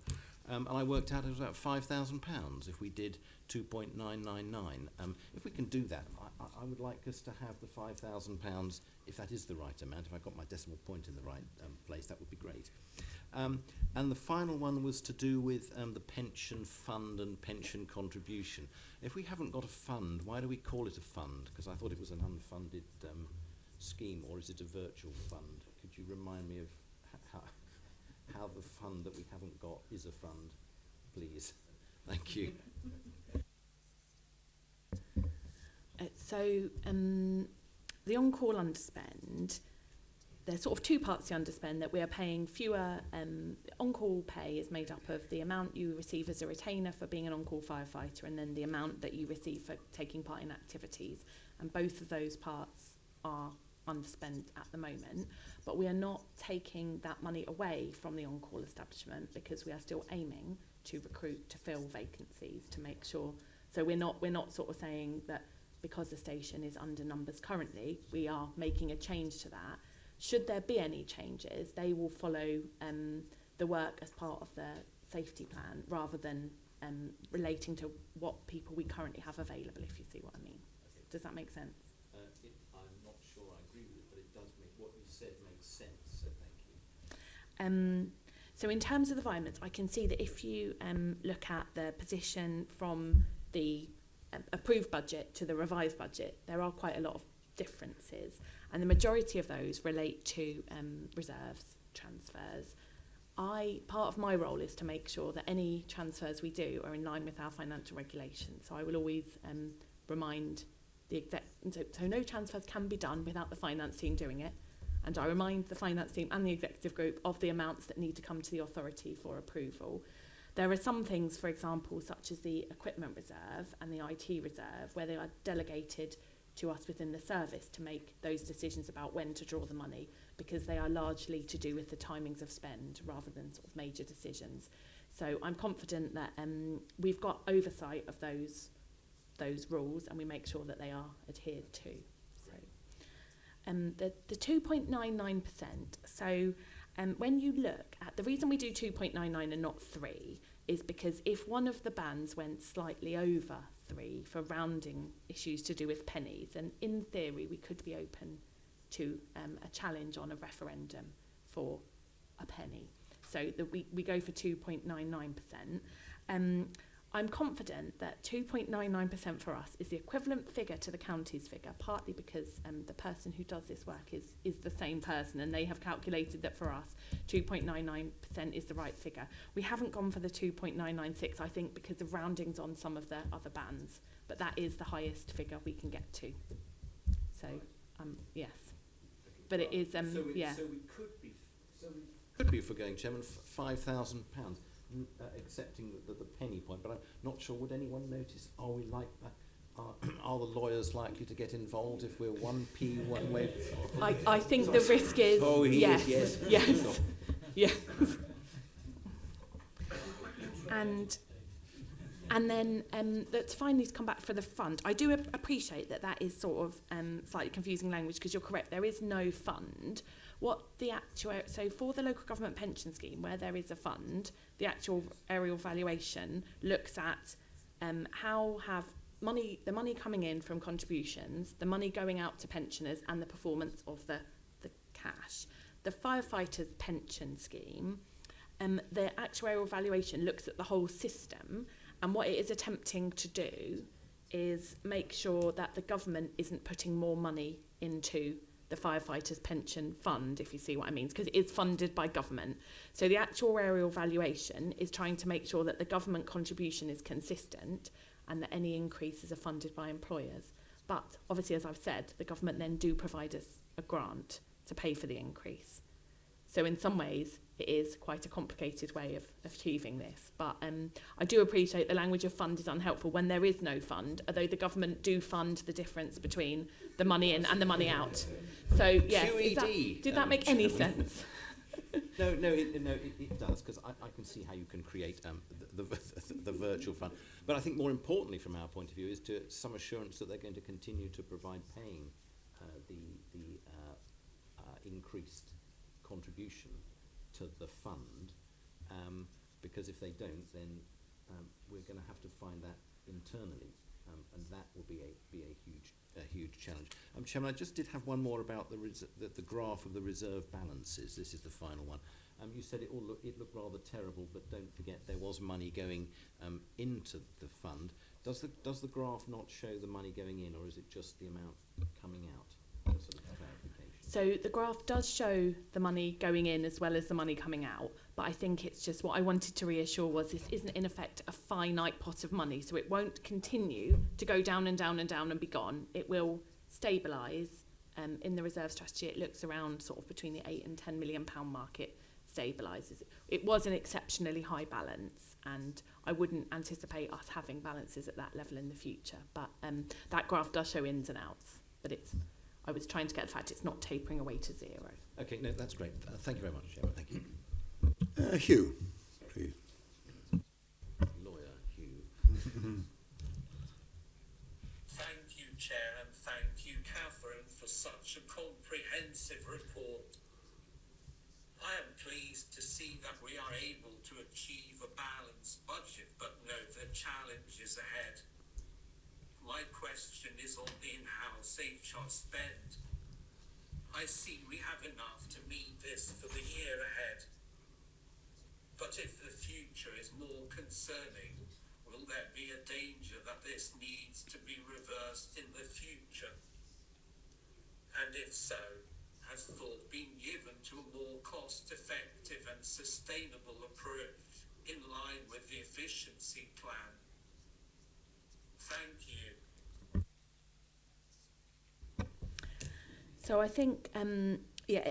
And I worked out it was about £5,000 if we did 2.999. If we can do that, I would like us to have the £5,000, if that is the right amount. If I got my decimal point in the right place, that would be great. And the final one was to do with the pension fund and pension contribution. If we haven't got a fund, why do we call it a fund? Because I thought it was an unfunded scheme, or is it a virtual fund? Could you remind me of how the fund that we haven't got is a fund, please? Thank you. So the on-call underspend, there's sort of two parts to underspend, that we are paying fewer. On-call pay is made up of the amount you receive as a retainer for being an on-call firefighter, and then the amount that you receive for taking part in activities. And both of those parts are underspent at the moment, but we are not taking that money away from the on-call establishment, because we are still aiming to recruit to fill vacancies to make sure. So we're not sort of saying that because the station is under numbers currently, we are making a change to that. Should there be any changes, they will follow the work as part of the safety plan, rather than relating to what people we currently have available, if you see what I mean. Okay. Does that make sense? I'm not sure I agree with it, but it does make what you said makes sense, so thank you. So in terms of the environments, I can see that if you look at the position from the approved budget to the revised budget, there are quite a lot of differences, and the majority of those relate to reserves transfers. Part of my role is to make sure that any transfers we do are in line with our financial regulations. So I will always remind the exec. So no transfers can be done without the finance team doing it, and I remind the finance team and the executive group of the amounts that need to come to the authority for approval. There are some things, for example, such as the equipment reserve and the IT reserve, where they are delegated to us within the service to make those decisions about when to draw the money, because they are largely to do with the timings of spend rather than sort of major decisions. So I'm confident that we've got oversight of those rules, and we make sure that they are adhered to. So the 2.99%. So when you look at the reason we do 2.99 and not 3 is because if one of the bands went slightly over 3 for rounding issues to do with pennies, then in theory we could be open to a challenge on a referendum for a penny. So that we go for 2.99%. I'm confident that 2.99% for us is the equivalent figure to the county's figure, partly because the person who does this work is the same person, and they have calculated that for us 2.99% is the right figure. We haven't gone for the 2.996, I think, because of roundings on some of the other bands, but that is the highest figure we can get to. So, yes. But it is, yeah. So we could be forgoing, Chairman, £5,000. Accepting the penny point, but I'm not sure, would anyone notice, are we like that? Are the lawyers likely to get involved if we're 1p one way? I think the risk is yes. Yes. And then let's finally come back for the fund. I do appreciate that is sort of slightly confusing language, because you're correct, there is no fund. What the so for the local government pension scheme, where there is a fund, the actual aerial valuation looks at how have the money coming in from contributions, the money going out to pensioners, and the performance of the cash. The firefighters' pension scheme, the actuarial valuation looks at the whole system, and what it is attempting to do is make sure that the government isn't putting more money into the firefighters' pension fund, if you see what I mean, because it is funded by government. So the actuarial valuation is trying to make sure that the government contribution is consistent and that any increases are funded by employers. But obviously, as I've said, the government then do provide us a grant to pay for the increase. So in some ways, it is quite a complicated way of achieving this. But I do appreciate the language of fund is unhelpful when there is no fund, although the government do fund the difference between the money in and the money out. So, yes, did that make any sense? No, it does, because I can see how you can create the virtual fund. But I think more importantly, from our point of view, is to some assurance that they're going to continue to provide paying the increased contribution to the fund, because if they don't, then we're going to have to find that internally, and that will be a huge challenge. Chairman, I just did have one more about the graph of the reserve balances. This is the final one. You said it looked rather terrible, but don't forget there was money going into the fund. Does the graph not show the money going in, or is it just the amount coming out? Sort of clarification. So the graph does show the money going in as well as the money coming out, but I think it's just what I wanted to reassure was this isn't in effect a finite pot of money, so it won't continue to go down and down and down and be gone. It will stabilise. In the reserve strategy, it looks around sort of between the £8 and £10 million mark. It stabilises. It was an exceptionally high balance, and I wouldn't anticipate us having balances at that level in the future. But that graph does show ins and outs, but I was trying to get the fact it's not tapering away to zero. Okay, no, that's great. Thank you very much, Chairman. Thank you. Hugh, please. Lawyer Hugh. Thank you, Chair, and thank you, Catherine, for such a comprehensive report. I am pleased to see that we are able to achieve a balanced budget, but know the challenge is ahead. My question is on the in-house HR spend. I see we have enough to meet this for the year ahead. But if the future is more concerning, will there be a danger that this needs to be reversed in the future? And if so, has thought been given to a more cost-effective and sustainable approach in line with the efficiency plan? Thank you. So I think,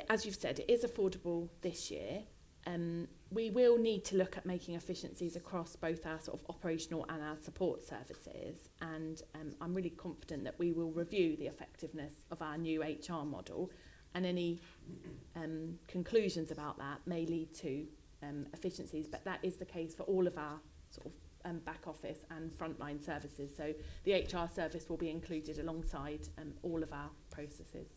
as you've said, it is affordable this year. We will need to look at making efficiencies across both our sort of operational and our support services, and I'm really confident that we will review the effectiveness of our new HR model, and any conclusions about that may lead to efficiencies, but that is the case for all of our sort of back office and frontline services. So the HR service will be included alongside all of our processes.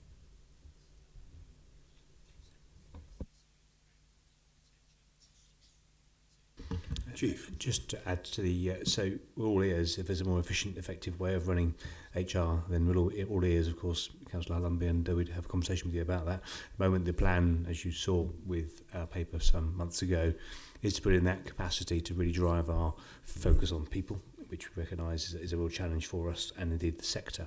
Chief. Just to add to the, so we're all ears. If there's a more efficient, effective way of running HR, then we're all ears, of course, Councillor Lumby, and we'd have a conversation with you about that. At the moment, the plan, as you saw with our paper some months ago, is to put in that capacity to really drive our focus on people, which we recognise is a real challenge for us, and indeed the sector.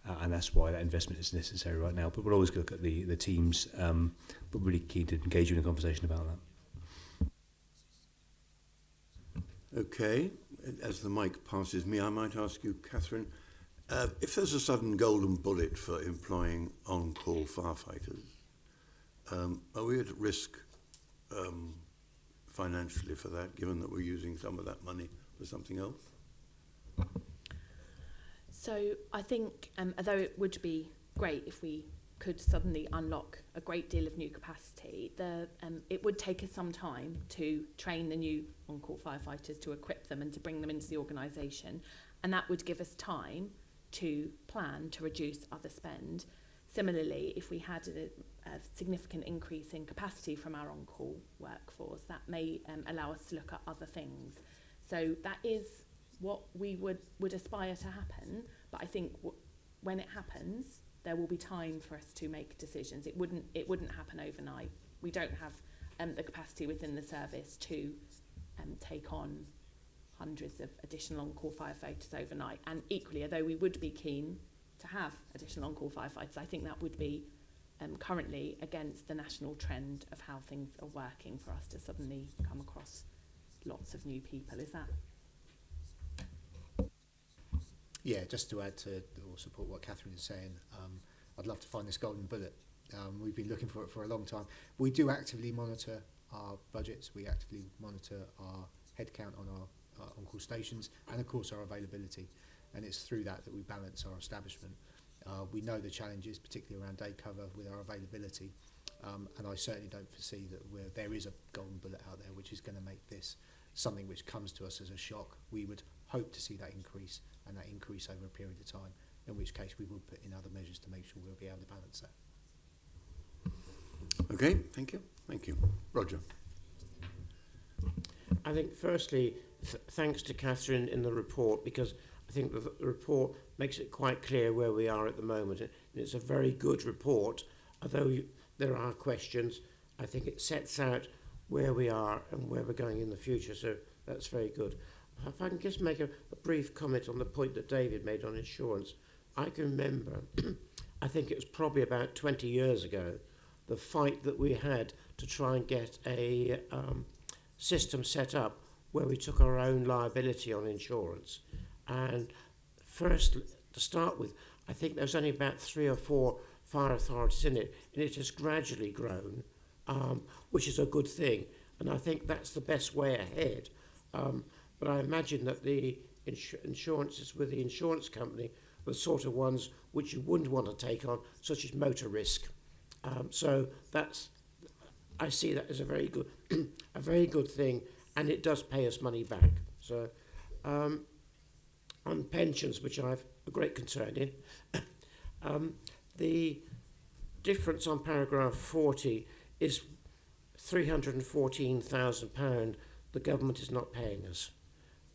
And that's why that investment is necessary right now. But we'll always look at the teams, but really keen to engage you in a conversation about that. Okay, as the mic passes me, I might ask you, Catherine, if there's a sudden golden bullet for employing on-call firefighters, are we at risk financially for that, given that we're using some of that money for something else? So I think, although it would be great if we could suddenly unlock a great deal of new capacity, it would take us some time to train the new on-call firefighters, to equip them and to bring them into the organisation, and that would give us time to plan to reduce other spend. Similarly, if we had a significant increase in capacity from our on-call workforce, that may allow us to look at other things. So that is what we would aspire to happen, but I think when it happens, there will be time for us to make decisions. It wouldn't happen overnight. We don't have the capacity within the service to take on hundreds of additional on-call firefighters overnight. And equally, although we would be keen to have additional on-call firefighters, I think that would be currently against the national trend of how things are working for us to suddenly come across lots of new people. Is that? Yeah, just to add to or support what Catherine is saying, I'd love to find this golden bullet. We've been looking for it for a long time. We do actively monitor our budgets. We actively monitor our headcount on our on-call stations and, of course, our availability. And it's through that we balance our establishment. We know the challenges, particularly around day cover, with our availability. And I certainly don't foresee that there is a golden bullet out there which is going to make this something which comes to us as a shock. We would hope to see that increase, and that increase over a period of time, in which case we will put in other measures to make sure we'll be able to balance that. Okay, thank you. Thank you. Roger. I think firstly, thanks to Catherine in the report, because I think the report makes it quite clear where we are at the moment. And it's a very good report, although there are questions. I think it sets out where we are and where we're going in the future, so that's very good. If I can just make a brief comment on the point that David made on insurance. I can remember, I think it was probably about 20 years ago, the fight that we had to try and get a system set up where we took our own liability on insurance. And first, to start with, I think there's only about 3 or 4 fire authorities in it, and it has gradually grown, which is a good thing. And I think that's the best way ahead. But I imagine that the insurances with the insurance company are the sort of ones which you wouldn't want to take on, such as motor risk. So I see that as a very good thing, and it does pay us money back. So on pensions, which I have a great concern in, the difference on paragraph 40 is £314,000 the government is not paying us.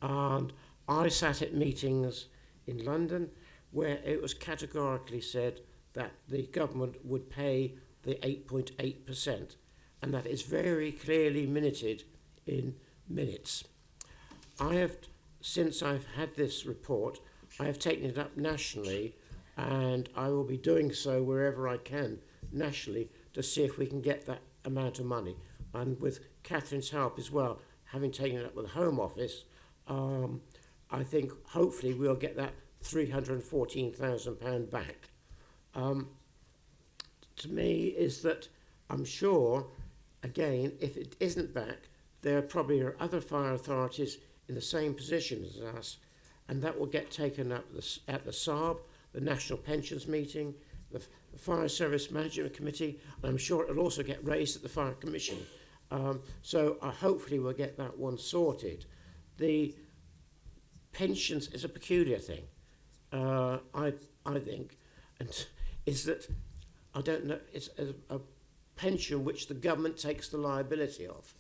And I sat at meetings in London where it was categorically said that the government would pay the 8.8%, and that is very clearly minuted in minutes. Since I've had this report, I have taken it up nationally, and I will be doing so wherever I can nationally to see if we can get that amount of money. And with Catherine's help as well, having taken it up with the Home Office, I think hopefully we'll get that £314,000 back. To me is that I'm sure, again, if it isn't back, there probably are other fire authorities in the same position as us, and that will get taken up at the SARB, the National Pensions Meeting, the Fire Service Management Committee, and I'm sure it'll also get raised at the Fire Commission. So hopefully we'll get that one sorted. The pensions is a peculiar thing, I think, and is that I don't know. It's a pension which the government takes the liability of,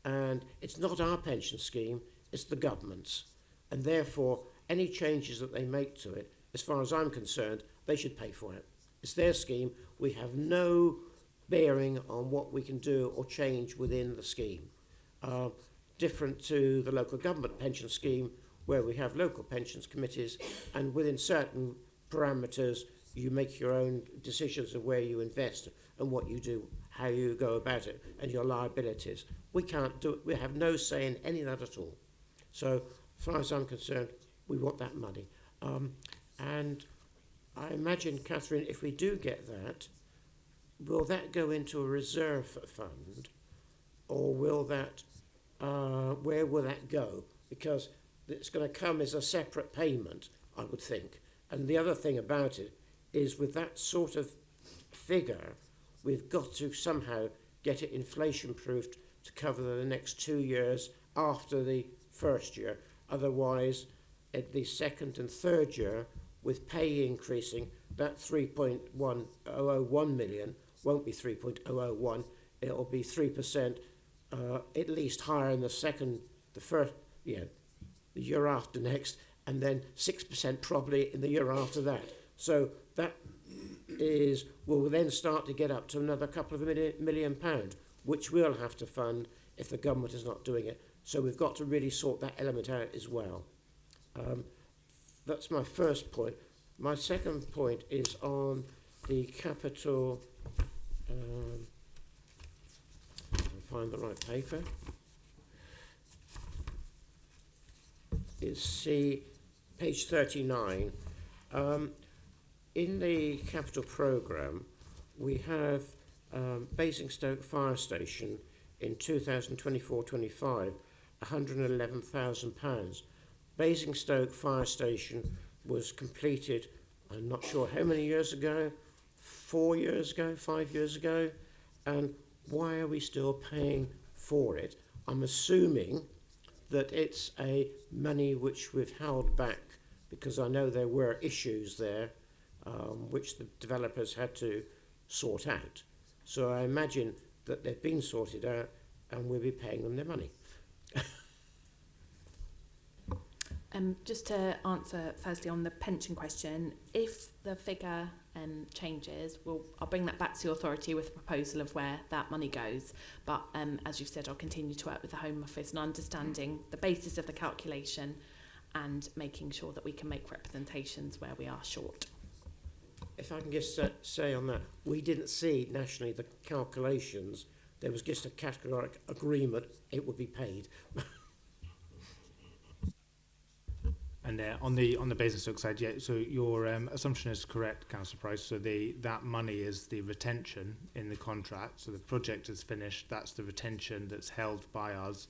and it's not our pension scheme; it's the government's, and therefore any changes that they make to it, as far as I'm concerned, they should pay for it. It's their scheme. We have no bearing on what we can do or change within the scheme. Different to the local government pension scheme, where we have local pensions committees, and within certain parameters, you make your own decisions of where you invest and what you do, how you go about it, and your liabilities. We can't do it. We have no say in any of that at all. So, as far as I'm concerned, we want that money. And I imagine, Catherine, if we do get that, will that go into a reserve fund, or will that, where will that go? Because it's going to come as a separate payment, I would think. And the other thing about it is, with that sort of figure, we've got to somehow get it inflation-proofed to cover the next 2 years after the first year. Otherwise, at the second and third year, with pay increasing, that 3.001 million won't be 3.001. It'll be 3%, at least higher in the first year. the year after next, and then 6% probably in the year after that. So that will then start to get up to another couple of million pounds, which we'll have to fund if the government is not doing it. So we've got to really sort that element out as well. That's my first point. My second point is on the capital. I'll find the right paper. It's page 39. In the capital programme, we have Basingstoke Fire Station in 2024-25, £111,000. Basingstoke Fire Station was completed, I'm not sure how many years ago, 4 years ago, 5 years ago, and why are we still paying for it? I'm assuming that it's a money which we've held back because I know there were issues there which the developers had to sort out. So I imagine that they've been sorted out and we'll be paying them their money. Just to answer firstly on the pension question, if the figure changes, I'll bring that back to the authority with a proposal of where that money goes. But as you've said, I'll continue to work with the Home Office and understanding the basis of the calculation and making sure that we can make representations where we are short. If I can just say on that, we didn't see nationally the calculations. There was just a categoric agreement it would be paid. And on the Basingstoke side, yeah, so your assumption is correct, Councillor Price. So that money is the retention in the contract. So the project is finished. That's the retention that's held by us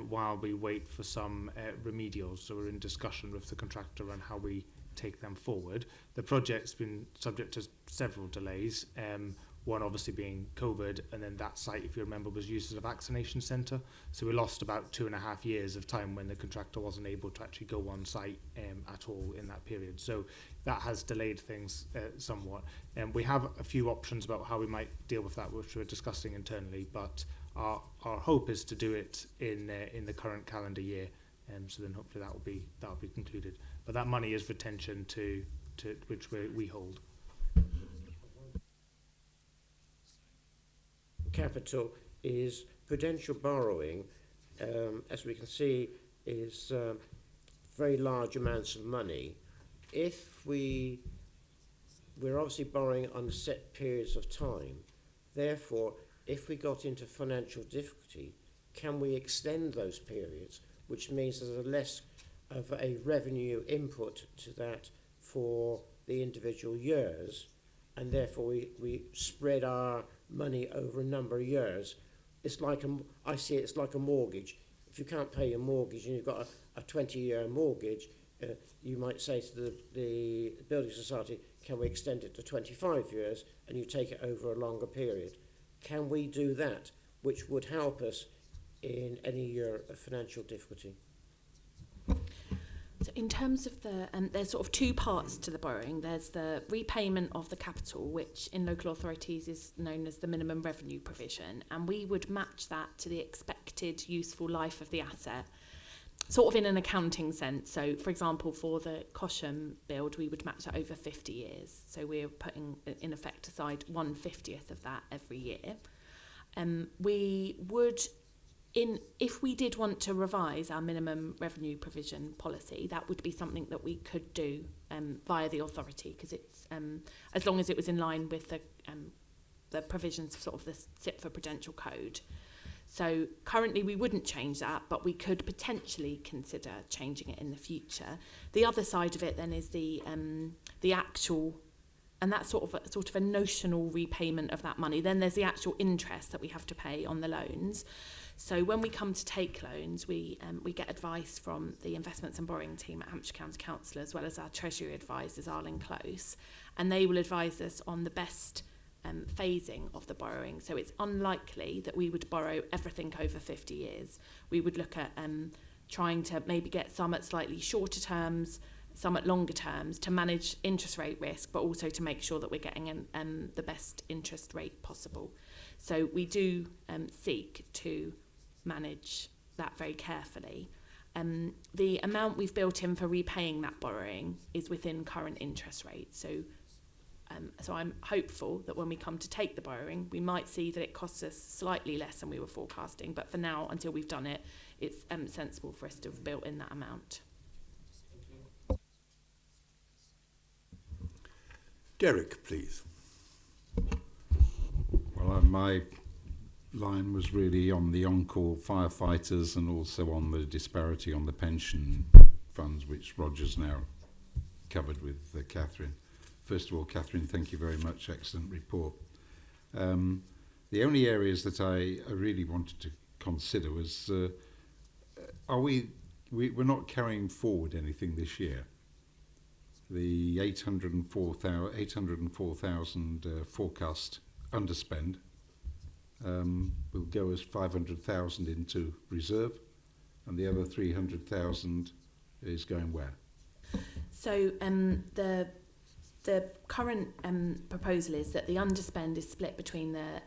while we wait for some remedials. So we're in discussion with the contractor on how we take them forward. The project's been subject to several delays. One obviously being COVID, and then that site, if you remember, was used as a vaccination centre. So we lost about 2.5 years of time when the contractor wasn't able to actually go on site at all in that period. So that has delayed things somewhat. We have a few options about how we might deal with that, which we're discussing internally, but our hope is to do it in the current calendar year. So then hopefully that will be concluded. But that money is retention to which we hold. Capital is prudential borrowing, as we can see, is very large amounts of money. If we're obviously borrowing on set periods of time, therefore, if we got into financial difficulty, can we extend those periods, which means there's less of a revenue input to that for the individual years, and therefore we spread our money over a number of years. It's like I see it's like a mortgage. If you can't pay your mortgage and you've got a 20-year mortgage, you might say to the building society, can we extend it to 25 years, and you take it over a longer period? Can we do that, which would help us in any year of financial difficulty? So in terms of there's sort of two parts to the borrowing. There's the repayment of the capital, which in local authorities is known as the minimum revenue provision, and we would match that to the expected useful life of the asset, sort of in an accounting sense. So, for example, for the Cosham build, we would match that over 50 years. So we're putting, in effect, aside 1/50th of that every year. We would... if we did want to revise our minimum revenue provision policy, that would be something that we could do via the authority, because it's as long as it was in line with the provisions of sort of the SIP for Prudential Code. So currently we wouldn't change that, but we could potentially consider changing it in the future. The other side of it then is the actual, and that's sort of a notional repayment of that money. Then there's the actual interest that we have to pay on the loans. So when we come to take loans, we get advice from the investments and borrowing team at Hampshire County Council, as well as our Treasury advisors, Arlen Close, and they will advise us on the best phasing of the borrowing. So it's unlikely that we would borrow everything over 50 years. We would look at trying to maybe get some at slightly shorter terms, some at longer terms, to manage interest rate risk, but also to make sure that we're getting the best interest rate possible. So we do seek to manage that very carefully. the amount we've built in for repaying that borrowing is within current interest rates. So I'm hopeful that when we come to take the borrowing, we might see that it costs us slightly less than we were forecasting. But for now, until we've done it, it's sensible for us to have built in that amount. Derek, please. Well, my line was really on the on-call firefighters and also on the disparity on the pension funds, which Roger's now covered with Catherine. First of all, Catherine, thank you very much. Excellent report. The only areas that I really wanted to consider was, we're not carrying forward anything this year. The 804,000 forecast underspend will go as 500,000 into reserve, and the other 300,000 is going where? So the current proposal is that the underspend is split between the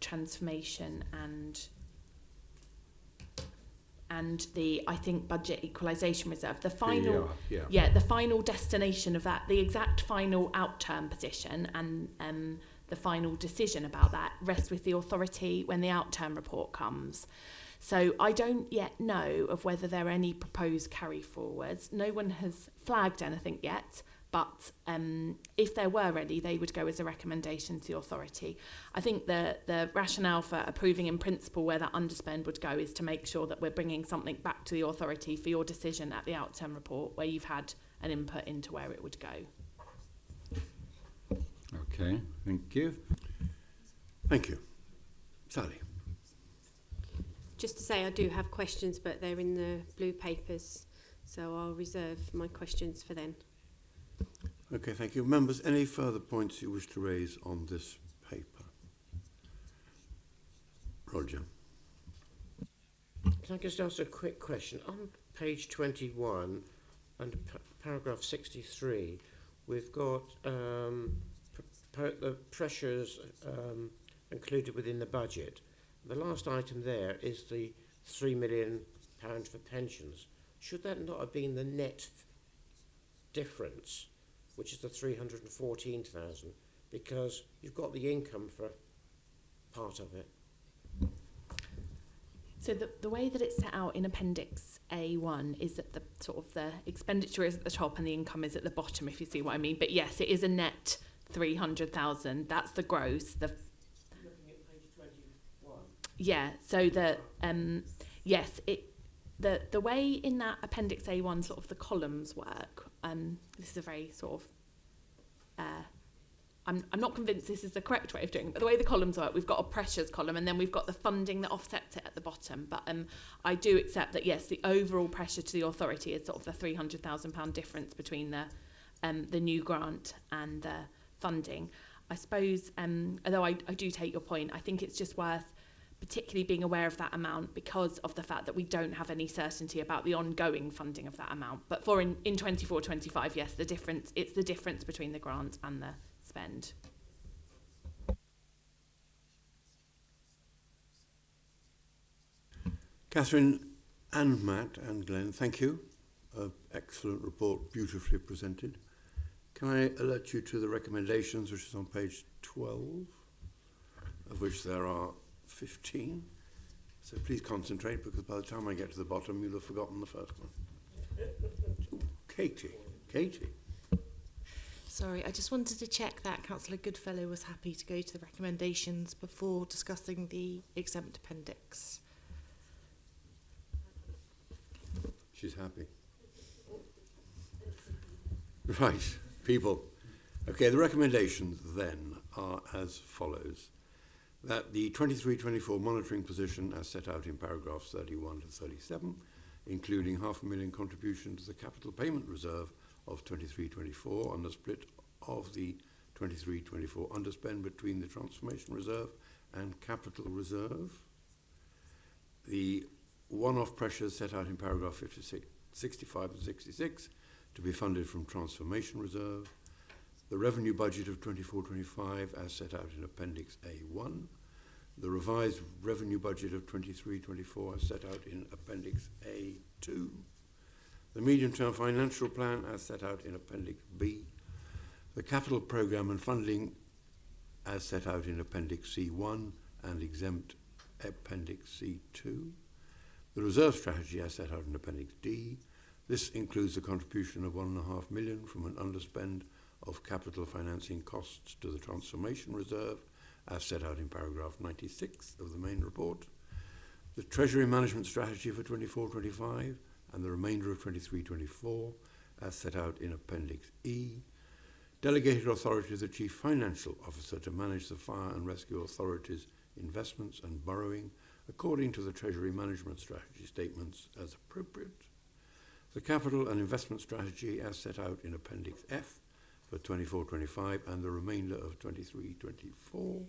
transformation and the, I think, budget equalisation reserve. The final, the final destination of that, the exact final outturn position and the final decision about that rests with the authority when the outturn report comes. So I don't yet know of whether there are any proposed carry forwards. No one has flagged anything yet, but if there were any, they would go as a recommendation to the authority. I think the rationale for approving in principle where that underspend would go is to make sure that we're bringing something back to the authority for your decision at the outturn report where you've had an input into where it would go. Okay, thank you. Thank you. Sally. Just to say, I do have questions, but they're in the blue papers, so I'll reserve my questions for then. Okay, thank you. Members, any further points you wish to raise on this paper? Roger. Can I just ask a quick question? On page 21, under paragraph 63, we've got the pressures included within the budget. The last item there is the £3 million for pensions. Should that not have been the net difference, which is the 314,000, because you've got the income for part of it? So the way that it's set out in Appendix A1 is that the sort of the expenditure is at the top and the income is at the bottom, if you see what I mean. But yes, it is a net 300,000. That's the gross. Looking at page 21. Yeah. So yes, the way in that Appendix A1 sort of the columns work. This is a very sort of. I'm not convinced this is the correct way of doing it, but the way the columns work, we've got a pressures column and then we've got the funding that offsets it at the bottom. But I do accept that, yes, the overall pressure to the authority is sort of the £300,000 difference between the new grant and the funding. I suppose, although I do take your point, I think it's just worth particularly being aware of that amount because of the fact that we don't have any certainty about the ongoing funding of that amount. But for in 24-25, yes, it's the difference between the grant and the spend. Catherine and Matt and Glenn, thank you. Excellent report, beautifully presented. Can I alert you to the recommendations, which is on page 12, of which there are 15. So please concentrate, because by the time I get to the bottom, you'll have forgotten the first one. Ooh, Katie. Sorry, I just wanted to check that Councillor Goodfellow was happy to go to the recommendations before discussing the exempt appendix. She's happy. Right, people. Okay, the recommendations then are as follows. That the 23-24 monitoring position as set out in paragraphs 31 to 37, including £500,000 contribution to the capital payment reserve of 23-24 on the split of the 23-24 underspend between the transformation reserve and capital reserve. The one-off pressures set out in paragraph 65 and 66 to be funded from transformation reserve. The revenue budget of 24-25 as set out in Appendix A1. the revised revenue budget of 23-24 as set out in Appendix A2, the medium-term financial plan as set out in Appendix B, the capital programme and funding as set out in Appendix C1 and exempt Appendix C2, the reserve strategy as set out in Appendix D. This includes a contribution of £1.5 million from an underspend of capital financing costs to the transformation reserve as set out in paragraph 96 of the main report, the Treasury Management Strategy for 24-25 and the remainder of 23-24 as set out in Appendix E, delegated authority of the Chief Financial Officer to manage the Fire and Rescue Authority's investments and borrowing according to the Treasury Management Strategy statements as appropriate, the Capital and Investment Strategy as set out in Appendix F for 24-25 and the remainder of 23-24,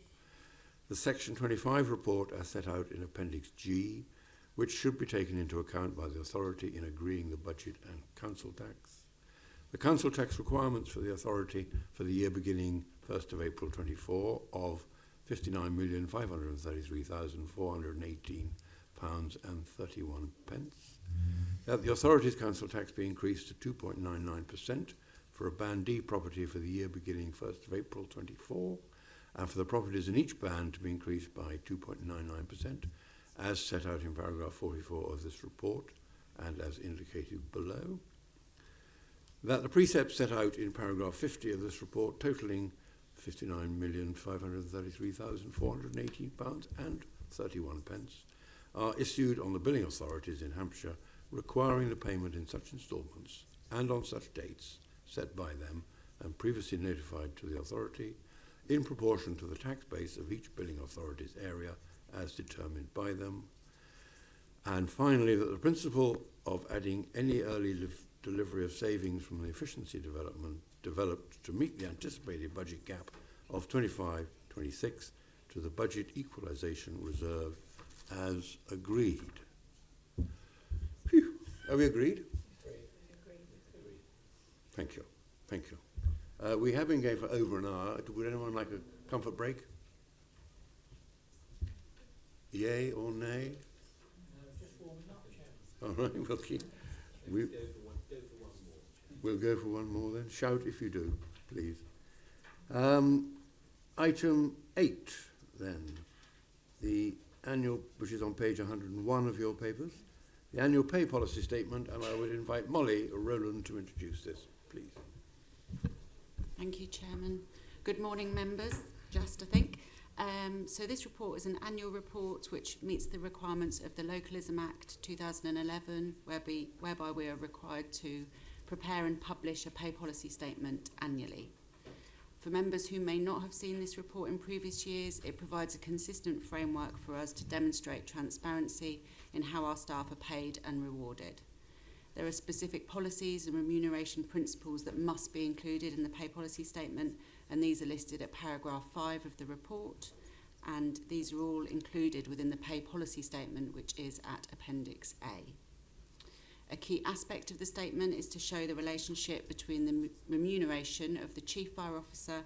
the Section 25 report as set out in Appendix G, which should be taken into account by the authority in agreeing the budget and council tax, the council tax requirements for the authority for the year beginning 1st of April 24 of £59,533,418.31, that the authority's council tax be increased to 2.99% for a Band D property for the year beginning 1st of April 24, and for the properties in each band to be increased by 2.99%, as set out in paragraph 44 of this report, and as indicated below. That the precepts set out in paragraph 50 of this report, totalling £59,533,418.31, are issued on the billing authorities in Hampshire, requiring the payment in such instalments and on such dates set by them and previously notified to the authority, in proportion to the tax base of each billing authority's area as determined by them. And finally, that the principle of adding any early delivery of savings from the efficiency development developed to meet the anticipated budget gap of 25-26 to the budget equalisation reserve as agreed. Phew. Are we agreed? Thank you. Thank you. We have been going for over an hour. Would anyone like a comfort break? Yay or nay? Just warming up, Chairman. All right, we'll go for one more then. Shout if you do, please. Item 8 then, the annual, which is on page 101 of your papers, the annual pay policy statement, and I would invite Molly Rowland to introduce this, please. Thank you, Chairman. Good morning, members, just I think. So this report is an annual report which meets the requirements of the Localism Act 2011, whereby we are required to prepare and publish a pay policy statement annually. For members who may not have seen this report in previous years, it provides a consistent framework for us to demonstrate transparency in how our staff are paid and rewarded. There are specific policies and remuneration principles that must be included in the pay policy statement, and these are listed at paragraph 5 of the report, and these are all included within the pay policy statement, which is at Appendix A. A key aspect of the statement is to show the relationship between the remuneration of the Chief Fire Officer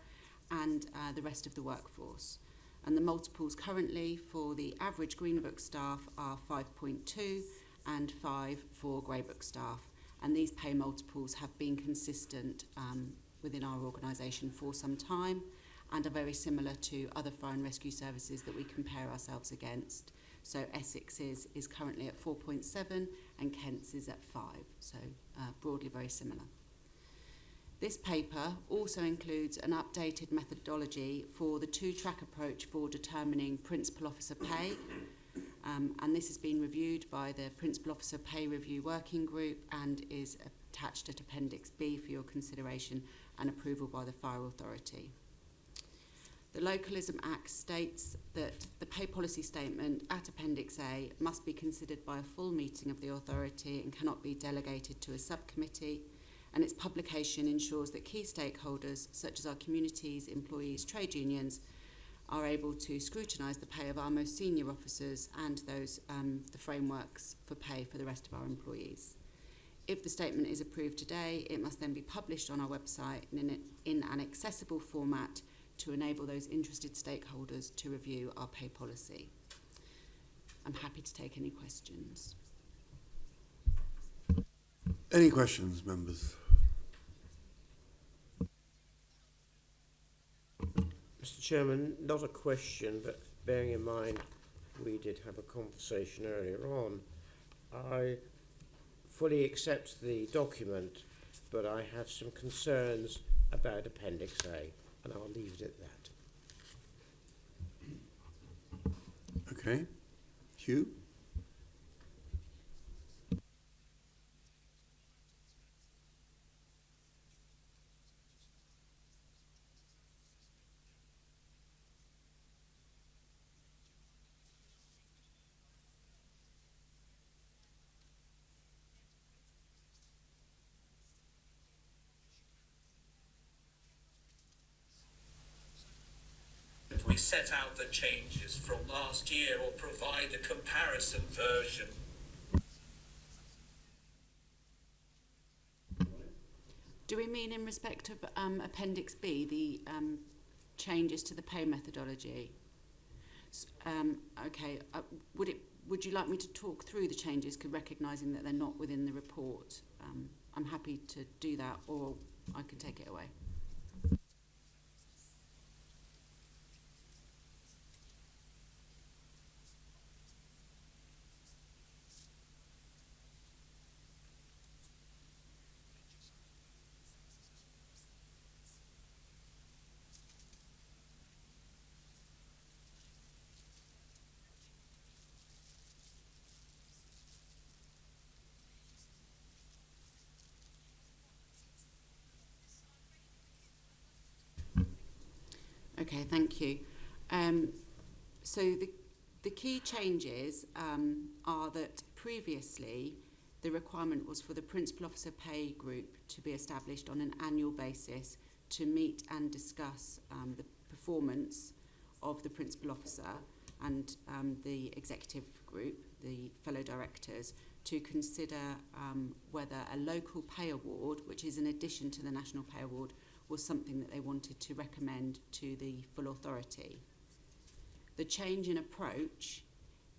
and the rest of the workforce. And the multiples currently for the average Green Book staff are 5.2 and 5 for Grey Book staff. And these pay multiples have been consistent within our organisation for some time and are very similar to other fire and rescue services that we compare ourselves against. So Essex's is currently at 4.7 and Kent's is at 5, so broadly very similar. This paper also includes an updated methodology for the two-track approach for determining Principal Officer pay, and this has been reviewed by the Principal Officer Pay Review Working Group and is attached at Appendix B for your consideration and approval by the Fire Authority. The Localism Act states that the pay policy statement at Appendix A must be considered by a full meeting of the authority and cannot be delegated to a subcommittee, and its publication ensures that key stakeholders, such as our communities, employees, trade unions, are able to scrutinise the pay of our most senior officers and those the frameworks for pay for the rest of our employees. If the statement is approved today, it must then be published on our website in an accessible format to enable those interested stakeholders to review our pay policy. I'm happy to take any questions. Any questions, members? Mr. Chairman, not a question, but bearing in mind we did have a conversation earlier on, I fully accept the document, but I have some concerns about Appendix A, and I'll leave it at that. Okay. Hugh? We set out the changes from last year or provide a comparison version. Do we mean in respect of Appendix B, the changes to the pay methodology? Okay, would you like me to talk through the changes, recognising that they're not within the report? I'm happy to do that, or I can take it away. Okay, thank you. So the key changes are that previously the requirement was for the Principal Officer Pay Group to be established on an annual basis to meet and discuss the performance of the Principal Officer and the Executive Group, the fellow directors, to consider whether a local pay award, which is in addition to the National Pay Award, was something that they wanted to recommend to the full authority. The change in approach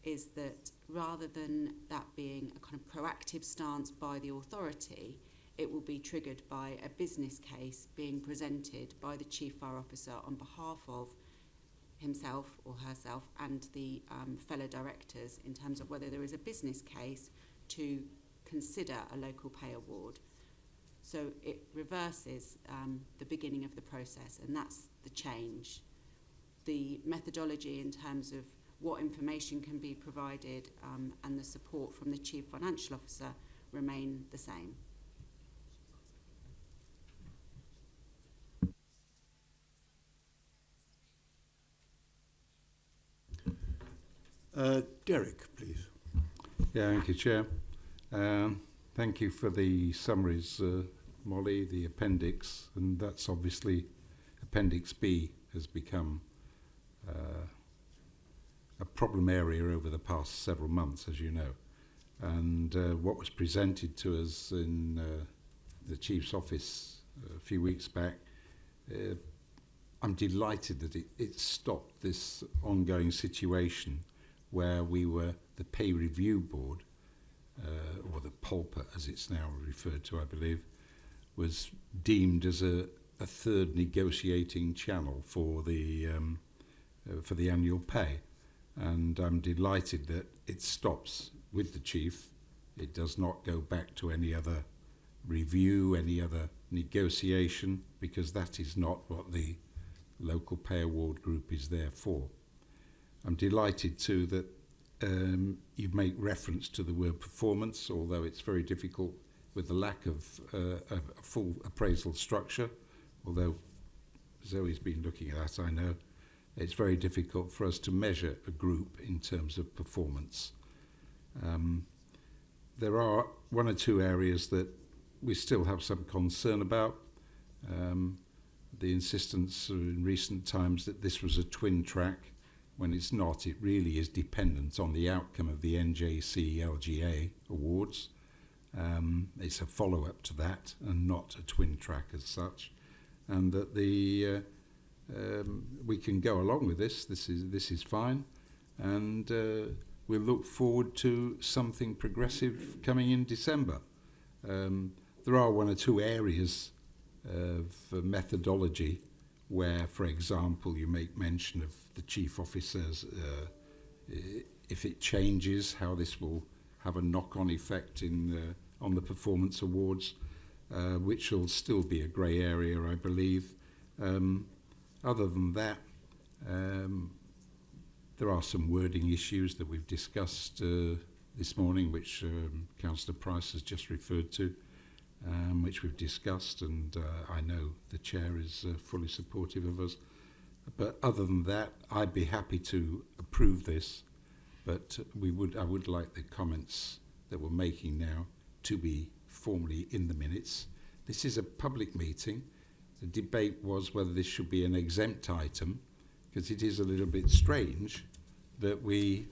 is that rather than that being a kind of proactive stance by the authority, it will be triggered by a business case being presented by the Chief Fire Officer on behalf of himself or herself and the fellow directors in terms of whether there is a business case to consider a local pay award. So it reverses the beginning of the process, and that's the change. The methodology in terms of what information can be provided and the support from the Chief Financial Officer remain the same. Derek, please. Yeah, thank you, Chair. Thank you for the summaries, Molly, the appendix, and that's obviously Appendix B has become a problem area over the past several months, as you know. And what was presented to us in the Chief's office a few weeks back, I'm delighted that it stopped this ongoing situation where we were the Pay Review Board, or the POLPA as it's now referred to, I believe, was deemed as a third negotiating channel for the annual pay. And I'm delighted that it stops with the Chief. It does not go back to any other review, any other negotiation, because that is not what the local pay award group is there for. I'm delighted too that you make reference to the word performance, although it's very difficult with the lack of a full appraisal structure, although Zoe's been looking at that, I know. It's very difficult for us to measure a group in terms of performance. There are one or two areas that we still have some concern about. The insistence in recent times that this was a twin track, when it's not. It really is dependent on the outcome of the NJC LGA awards. It's a follow-up to that and not a twin track as such. And that the we can go along with this. This is fine, and we'll look forward to something progressive coming in December. There are one or two areas of methodology where, for example, you make mention of the chief officers. If it changes, how this will have a knock-on effect on the performance awards, which will still be a grey area, I believe. Other than that, there are some wording issues that we've discussed this morning, which Councillor Price has just referred to, which we've discussed, and I know the Chair is fully supportive of us. But other than that, I'd be happy to approve this, but I would like the comments that we're making now to be formally in the minutes. This is a public meeting. The debate was whether this should be an exempt item, because it is a little bit strange that we,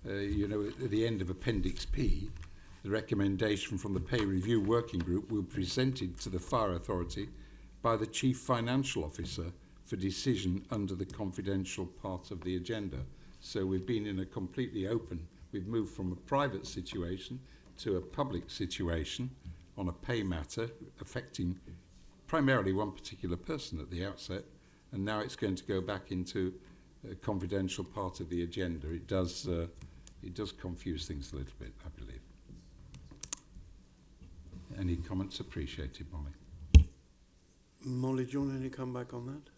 at the end of Appendix P, the recommendation from the Pay Review Working Group will be presented to the Fire Authority by the Chief Financial Officer for decision under the confidential part of the agenda. So we've been in a completely open, we've moved from a private situation to a public situation on a pay matter affecting primarily one particular person at the outset, and now it's going to go back into a confidential part of the agenda. It does confuse things a little bit, I believe. Any comments appreciated, Molly? Molly, do you want to come back on that?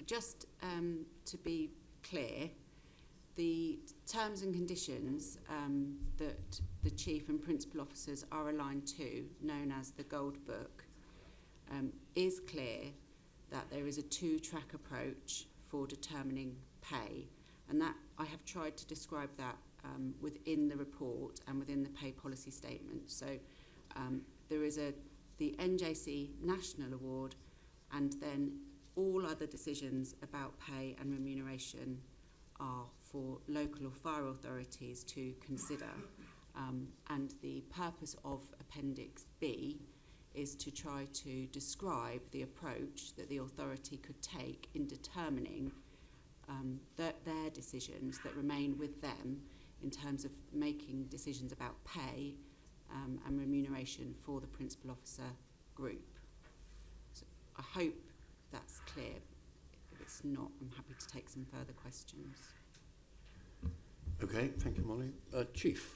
Just to be clear, the terms and conditions that the Chief and Principal Officers are aligned to, known as the Gold Book, is clear that there is a two-track approach for determining pay, and that I have tried to describe that within the report and within the pay policy statement. So there is the NJC National Award, and then all other decisions about pay and remuneration are for local or fire authorities to consider. And the purpose of Appendix B is to try to describe the approach that the authority could take in determining their decisions that remain with them in terms of making decisions about pay and remuneration for the Principal Officer group. So I hope that's clear. If it's not, I'm happy to take some further questions. Okay, thank you, Molly. Chief.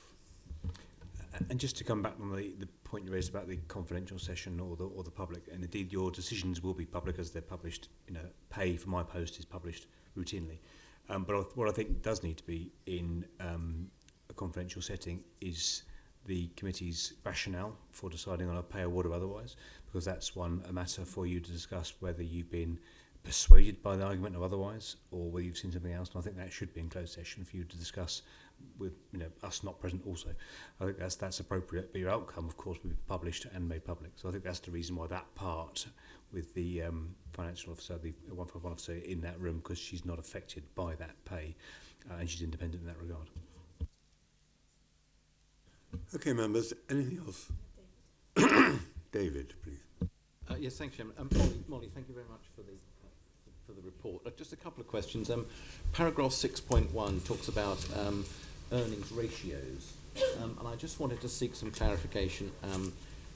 And just to come back on the point you raised about the confidential session or the public, and indeed your decisions will be public as they're published. Pay for my post is published routinely. But what I think does need to be in a confidential setting is the committee's rationale for deciding on a pay award or otherwise, because that's a matter for you to discuss whether you've been persuaded by the argument or otherwise, or whether you've seen something else. And I think that should be in closed session for you to discuss with us not present also. I think that's appropriate, but your outcome, of course, will be published and made public. So I think that's the reason why that part with the financial officer, the 151 officer in that room, because she's not affected by that pay, and she's independent in that regard. Okay, members, anything else? David, please. Yes, thanks, Chairman. Molly, thank you very much for the report. Just a couple of questions. Paragraph 6.1 talks about earnings ratios, and I just wanted to seek some clarification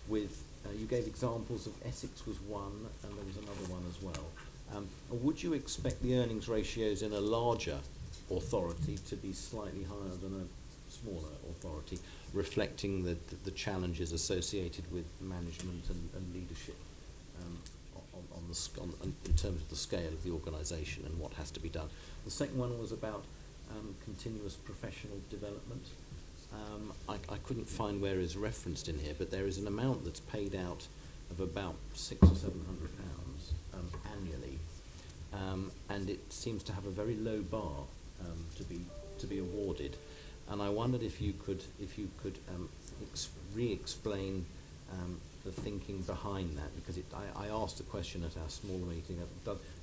with, you gave examples of Essex was one, and there was another one as well. Would you expect the earnings ratios in a larger authority to be slightly higher than a smaller authority, reflecting the challenges associated with management and leadership in terms of the scale of the organisation and what has to be done? The second one was about continuous professional development. I couldn't find where it's referenced in here, but there is an amount that's paid out of about £600 or £700 annually, and it seems to have a very low bar to be awarded. And I wondered if you could re-explain the thinking behind that, because I asked a question at our smaller meeting.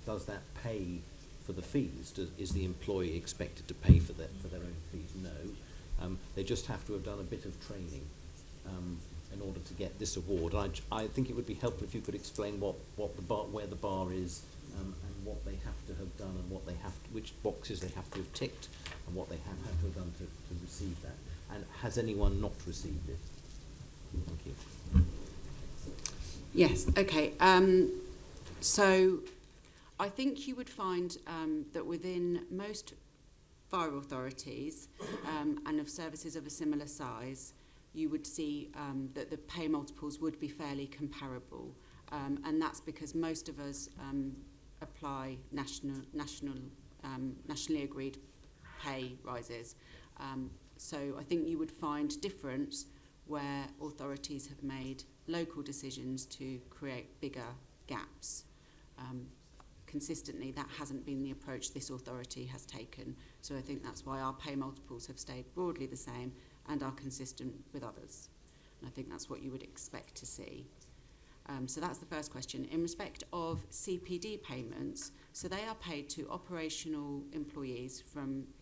Does that pay for the fees? Is the employee expected to pay for their own fees? No. They just have to have done a bit of training. in order to get this award. I think it would be helpful if you could explain what the bar, where the bar is, and what they have to have done, and what they have to, which boxes they have to have ticked, and what they have had to have done to receive that. And has anyone not received it? Thank you. Yes, okay. So I think you would find that within most fire authorities and of services of a similar size, you would see that the pay multiples would be fairly comparable. And that's because most of us apply nationally agreed pay rises. So I think you would find difference where authorities have made local decisions to create bigger gaps. Consistently, that hasn't been the approach this authority has taken. So I think that's why our pay multiples have stayed broadly the same and are consistent with others. And I think that's what you would expect to see. So that's the first question. In respect of CPD payments, so they are paid to operational employees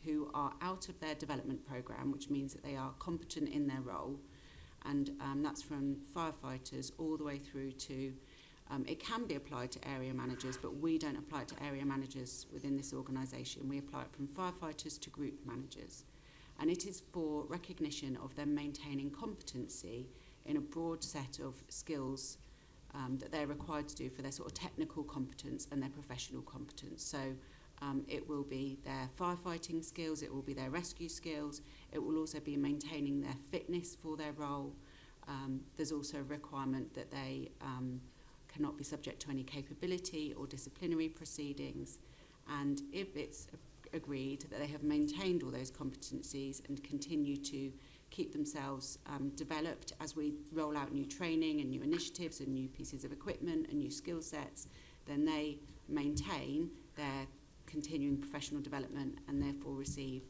who are out of their development programme, which means that they are competent in their role. And that's from firefighters all the way through to, it can be applied to area managers, but we don't apply it to area managers within this organisation. We apply it from firefighters to group managers. And it is for recognition of them maintaining competency in a broad set of skills that they're required to do for their sort of technical competence and their professional competence. So it will be their firefighting skills, it will be their rescue skills, it will also be maintaining their fitness for their role. There's also a requirement that they cannot be subject to any capability or disciplinary proceedings. And if it's agreed that they have maintained all those competencies and continue to keep themselves developed as we roll out new training and new initiatives and new pieces of equipment and new skill sets, then they maintain their continuing professional development and therefore receive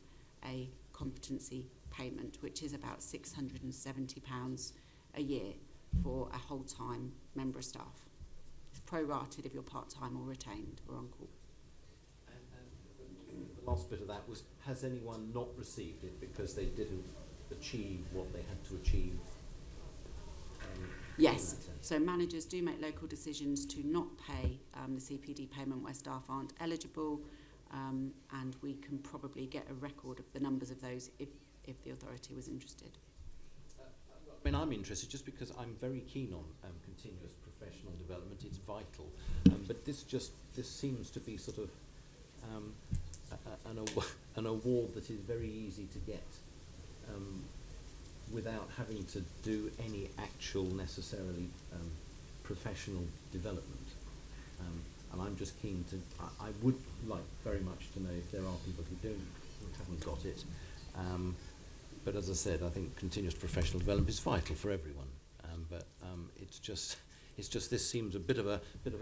a competency payment, which is about £670 a year for a whole-time member of staff. It's prorated if you're part-time or retained or on call. And the last bit of that was, has anyone not received it because they didn't achieve what they had to achieve? Yes, so managers do make local decisions to not pay the CPD payment where staff aren't eligible, and we can probably get a record of the numbers of those if the authority was interested. I mean, I'm interested just because I'm very keen on continuous professional development. It's vital, but this seems to be sort of an award that is very easy to get without having to do any actual necessarily professional development. And I'm just keen to, I would like very much to know if there are people who haven't got it. But as I said, I think continuous professional development is vital for everyone. But it's just this seems a bit of a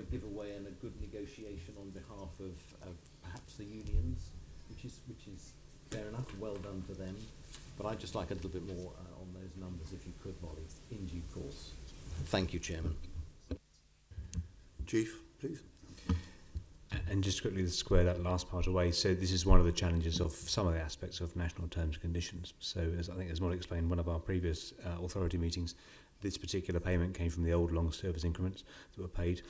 giveaway and a good negotiation on behalf of perhaps the unions, which is fair enough, well done to them. But I'd just like a little bit more on those numbers, if you could, Molly, in due course. Thank you, Chairman. Chief, please. And just quickly to square that last part away, so this is one of the challenges of some of the aspects of national terms and conditions. So as I think as Molly explained in one of our previous authority meetings, this particular payment came from the old long service increments that were paid,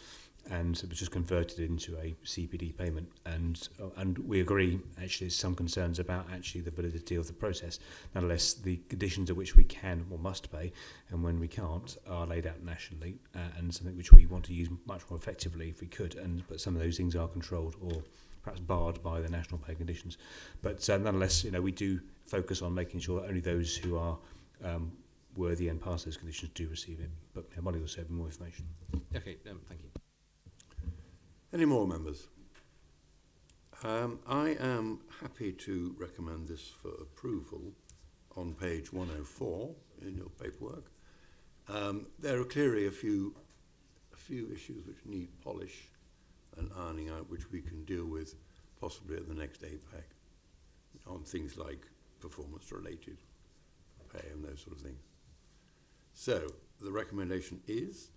and it was just converted into a CPD payment. And we agree, actually, some concerns about actually the validity of the process. Nonetheless, the conditions at which we can or must pay, and when we can't, are laid out nationally, and something which we want to use much more effectively if we could. But some of those things are controlled or perhaps barred by the national pay conditions. But nonetheless, we do focus on making sure that only those who are worthy and pass those conditions do receive it. But Molly will say more information. Okay, thank you. Any more members? I am happy to recommend this for approval on page 104 in your paperwork. There are clearly a few issues which need polish and ironing out, which we can deal with possibly at the next APAC on things like performance-related pay and those sort of things. So the recommendation is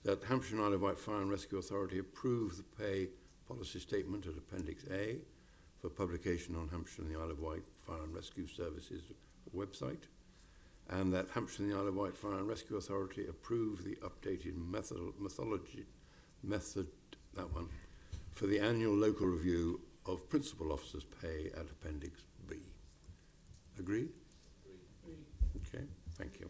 that Hampshire and Isle of Wight Fire and Rescue Authority approve the pay policy statement at Appendix A for publication on Hampshire and the Isle of Wight Fire and Rescue Services website, and that Hampshire and the Isle of Wight Fire and Rescue Authority approve the updated method for the annual local review of principal officers' pay at Appendix B. Agreed? Okay, thank you.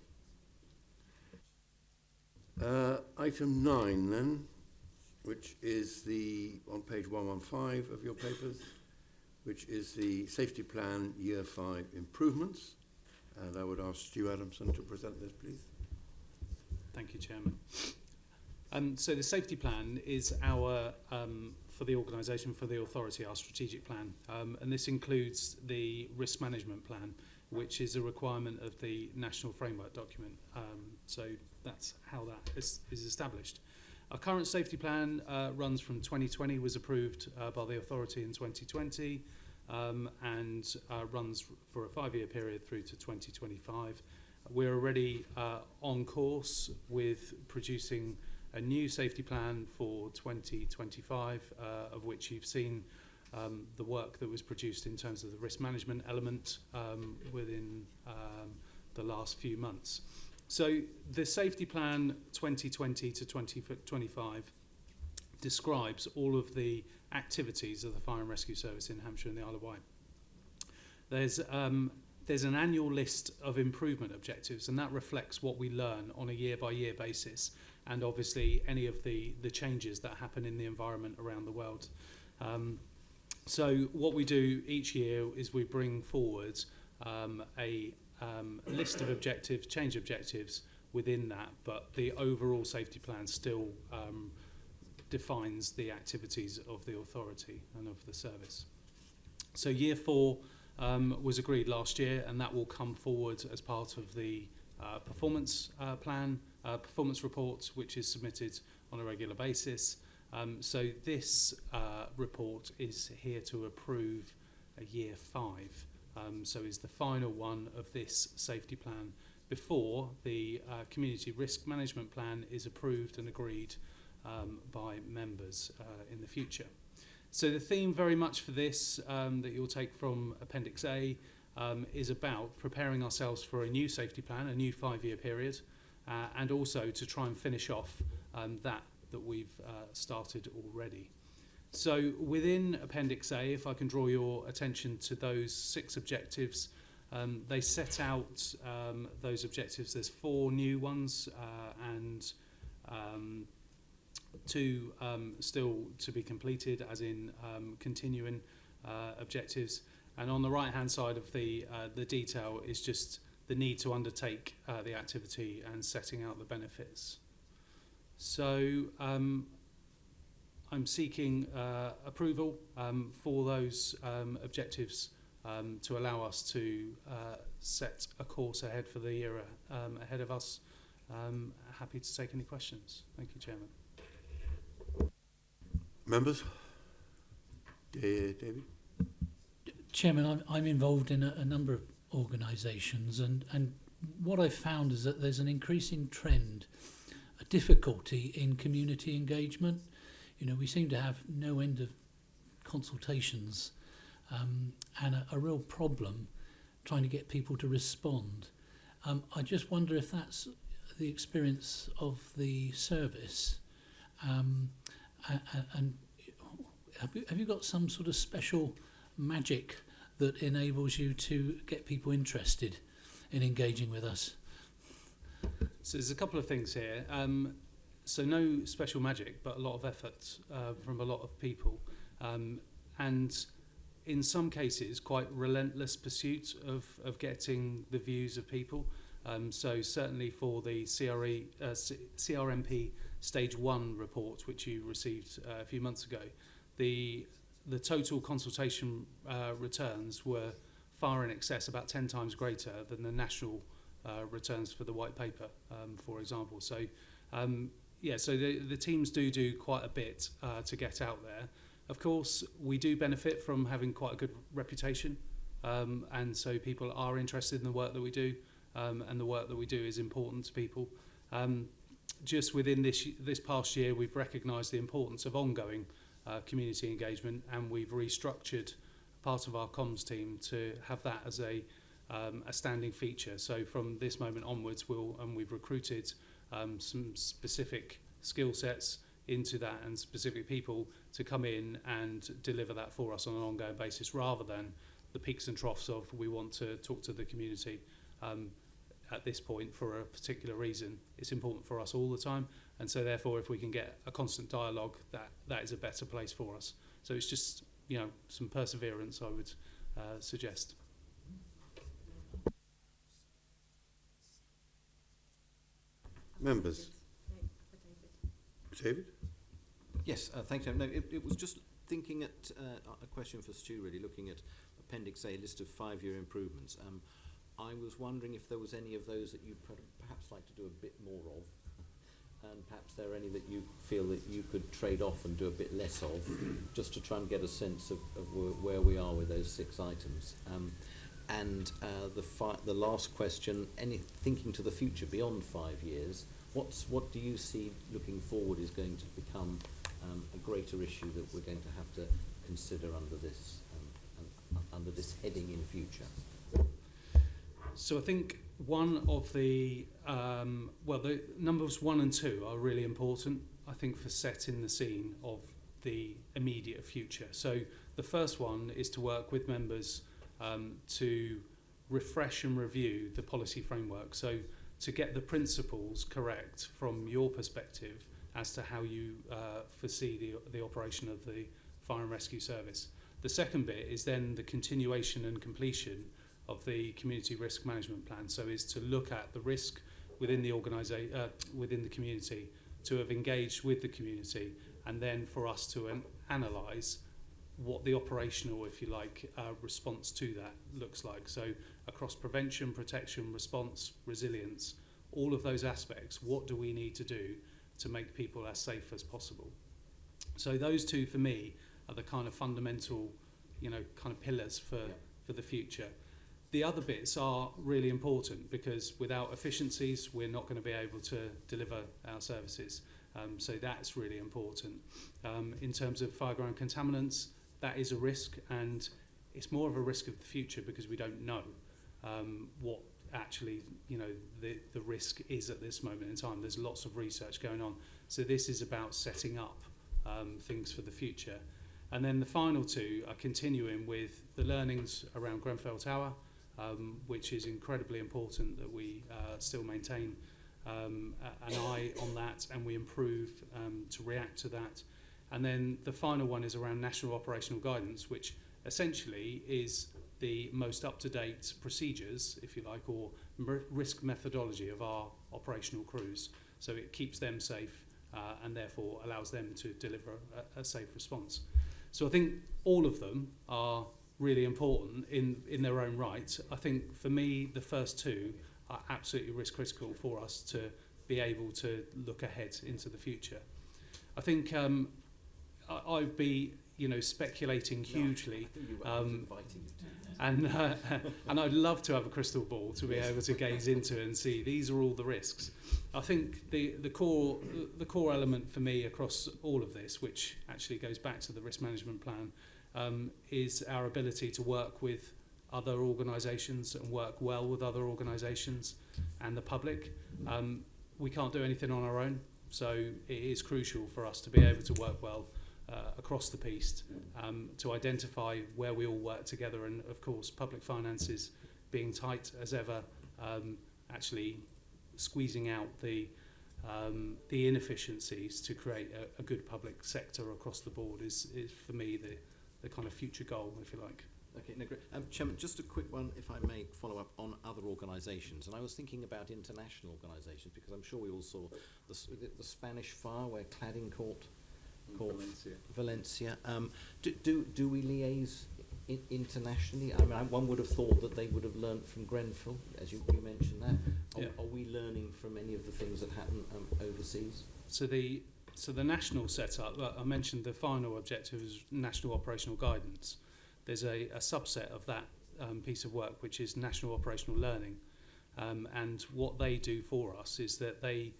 Item 9 then, which is on page 115 of your papers, which is the Safety Plan Year 5 improvements. And I would ask Stu Adamson to present this, please. Thank you, Chairman. So the safety plan is our, for the organisation, for the authority, our strategic plan. And this includes the risk management plan, which is a requirement of the national framework document. So that's how that is established. Our current safety plan runs from 2020, was approved by the authority in 2020, and runs for a 5-year period through to 2025. We're already on course with producing a new safety plan for 2025, of which you've seen the work that was produced in terms of the risk management element within the last few months. So the safety plan 2020 to 2025 describes all of the activities of the Fire and Rescue Service in Hampshire and the Isle of Wight. There's an annual list of improvement objectives, and that reflects what we learn on a year-by-year basis, and obviously any of the changes that happen in the environment around the world. So what we do each year is we bring forward a list of objectives, change objectives within that, but the overall safety plan still defines the activities of the authority and of the service. So year 4 was agreed last year, and that will come forward as part of the performance plan, performance report, which is submitted on a regular basis. So this report is here to approve a year 5. So is the final one of this safety plan before the community risk management plan is approved and agreed by members in the future. So the theme very much for this that you'll take from Appendix A is about preparing ourselves for a new safety plan, a new 5-year period, and also to try and finish off that we've started already. So within Appendix A, if I can draw your attention to those 6 objectives, they set out those objectives. There's 4 new ones and 2 still to be completed, as in continuing objectives. And on the right-hand side of the detail is just the need to undertake the activity and setting out the benefits. So I'm seeking approval for those objectives to allow us to set a course ahead for the year ahead of us. Happy to take any questions. Thank you, Chairman. Members? David? Chairman, I'm involved in a number of organisations, and what I've found is that there's an increasing trend, a difficulty in community engagement. You know, we seem to have no end of consultations and a real problem trying to get people to respond. I just wonder if that's the experience of the service, and have you got some sort of special magic that enables you to get people interested in engaging with us? So there's a couple of things here. So no special magic, but a lot of effort from a lot of people, and in some cases quite relentless pursuit of getting the views of people. So certainly for the CRMP Stage 1 report, which you received a few months ago, the total consultation returns were far in excess, about 10 times greater than the national returns for the white paper, for example. So so the teams do quite a bit to get out there. Of course, we do benefit from having quite a good reputation, and so people are interested in the work that we do, and the work that we do is important to people. Just within this past year, we've recognised the importance of ongoing community engagement, and we've restructured part of our comms team to have that as a a standing feature. So from this moment onwards, we've recruited some specific skill sets into that and specific people to come in and deliver that for us on an ongoing basis, rather than the peaks and troughs of we want to talk to the community at this point for a particular reason. It's important for us all the time, and so therefore if we can get a constant dialogue, that is a better place for us. So it's just, you know, some perseverance, I would suggest. Members. David? Yes, thank you. No, it was just thinking at a question for Stu, really, looking at Appendix A, list of 5-year improvements. I was wondering if there was any of those that you'd perhaps like to do a bit more of, and perhaps there are any that you feel that you could trade off and do a bit less of, just to try and get a sense of where we are with those 6 items. And the last question, thinking to the future beyond 5 years, what do you see looking forward is going to become a greater issue that we're going to have to consider under this heading in future? So I think one of the the numbers 1 and 2 are really important, I think, for setting the scene of the immediate future. So the first one is to work with members to refresh and review the policy framework. So to get the principles correct from your perspective as to how you foresee the operation of the fire and rescue service. The second bit is then the continuation and completion of the community risk management plan. So is to look at the risk within the within the community, to have engaged with the community, and then for us to analyse what the operational, if you like, response to that looks like. So across prevention, protection, response, resilience, all of those aspects, what do we need to do to make people as safe as possible? So those two for me are the kind of fundamental, you know, kind of pillars for the future. The other bits are really important because without efficiencies, we're not going to be able to deliver our services. So that's really important. In terms of fireground contaminants, that is a risk, and it's more of a risk of the future because we don't know what actually, you know, the risk is at this moment in time. There's lots of research going on. So this is about setting up things for the future. And then the final two are continuing with the learnings around Grenfell Tower, which is incredibly important that we still maintain an eye on that and we improve to react to that. And then the final one is around national operational guidance, which essentially is the most up-to-date procedures, if you like, or risk methodology of our operational crews. So it keeps them safe and therefore allows them to deliver a safe response. So I think all of them are really important in their own right. I think for me, the first two are absolutely risk critical for us to be able to look ahead into the future. I think I'd be, you know, speculating hugely, and I'd love to have a crystal ball to be able to gaze into and see these are all the risks. I think the core element for me across all of this, which actually goes back to the risk management plan, is our ability to work with other organisations and work well with other organisations and the public. We can't do anything on our own, so it is crucial for us to be able to work well across the piece, to identify where we all work together, and of course public finances being tight as ever, actually squeezing out the inefficiencies to create a good public sector across the board is for me the kind of future goal, if you like. Okay, no, great. Chairman, just a quick one, if I may follow up on other organisations. And I was thinking about international organisations because I'm sure we all saw the Spanish fire where cladding caught Valencia. Do we liaise internationally? I mean, one would have thought that they would have learnt from Grenfell, as you mentioned that. Are we learning from any of the things that happen overseas? So the national setup, I mentioned the final objective is national operational guidance. There's a subset of that piece of work, which is national operational learning. And what they do for us is that they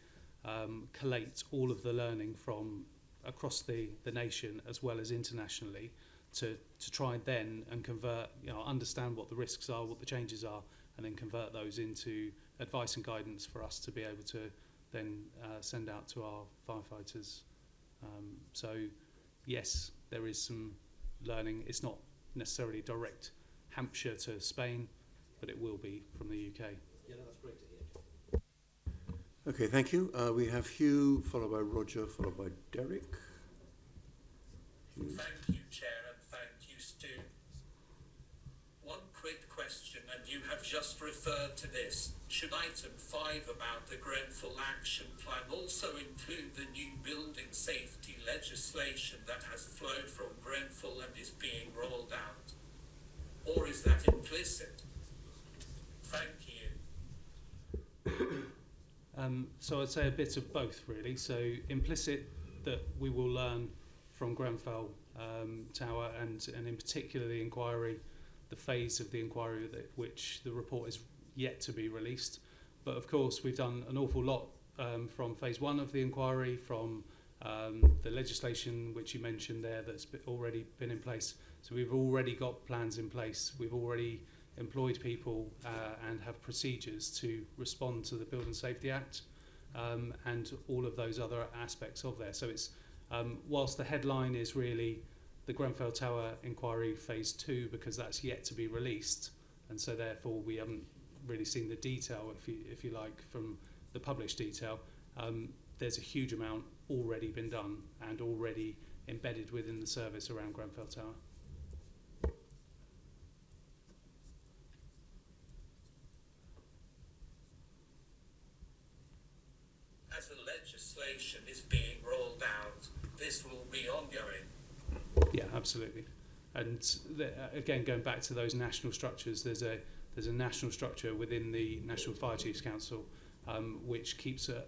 collate all of the learning from across the nation as well as internationally to try then and convert, you know, understand what the risks are, what the changes are, and then convert those into advice and guidance for us to be able to then send out to our firefighters. So yes, there is some learning. It's not necessarily direct Hampshire to Spain, but it will be from the UK. Yeah, no, that's great to hear. Okay, thank you. We have Hugh, followed by Roger, followed by Derek. Hugh. Thank you, Chair, and thank you, Stu. One quick question, and you have just referred to this. Should item 5 about the Grenfell Action Plan also include the new building safety legislation that has flowed from Grenfell and is being rolled out? Or is that implicit? Thank you. So I'd say a bit of both, really. So implicit that we will learn from Grenfell Tower and in particular the inquiry, the phase of the inquiry which the report is yet to be released. But of course we've done an awful lot from phase 1 of the inquiry, from the legislation which you mentioned there that's already been in place. So we've already got plans in place. We've already employed people and have procedures to respond to the Building Safety Act and all of those other aspects of there. So it's whilst the headline is really the Grenfell Tower inquiry phase 2, because that's yet to be released, and so therefore we haven't really seen the detail, if you like, from the published detail. There's a huge amount already been done and already embedded within the service around Grenfell Tower. As the legislation is being rolled out, this will be ongoing. Yeah, absolutely. And again, going back to those national structures, there's a national structure within the National Fire Chiefs Council which keeps a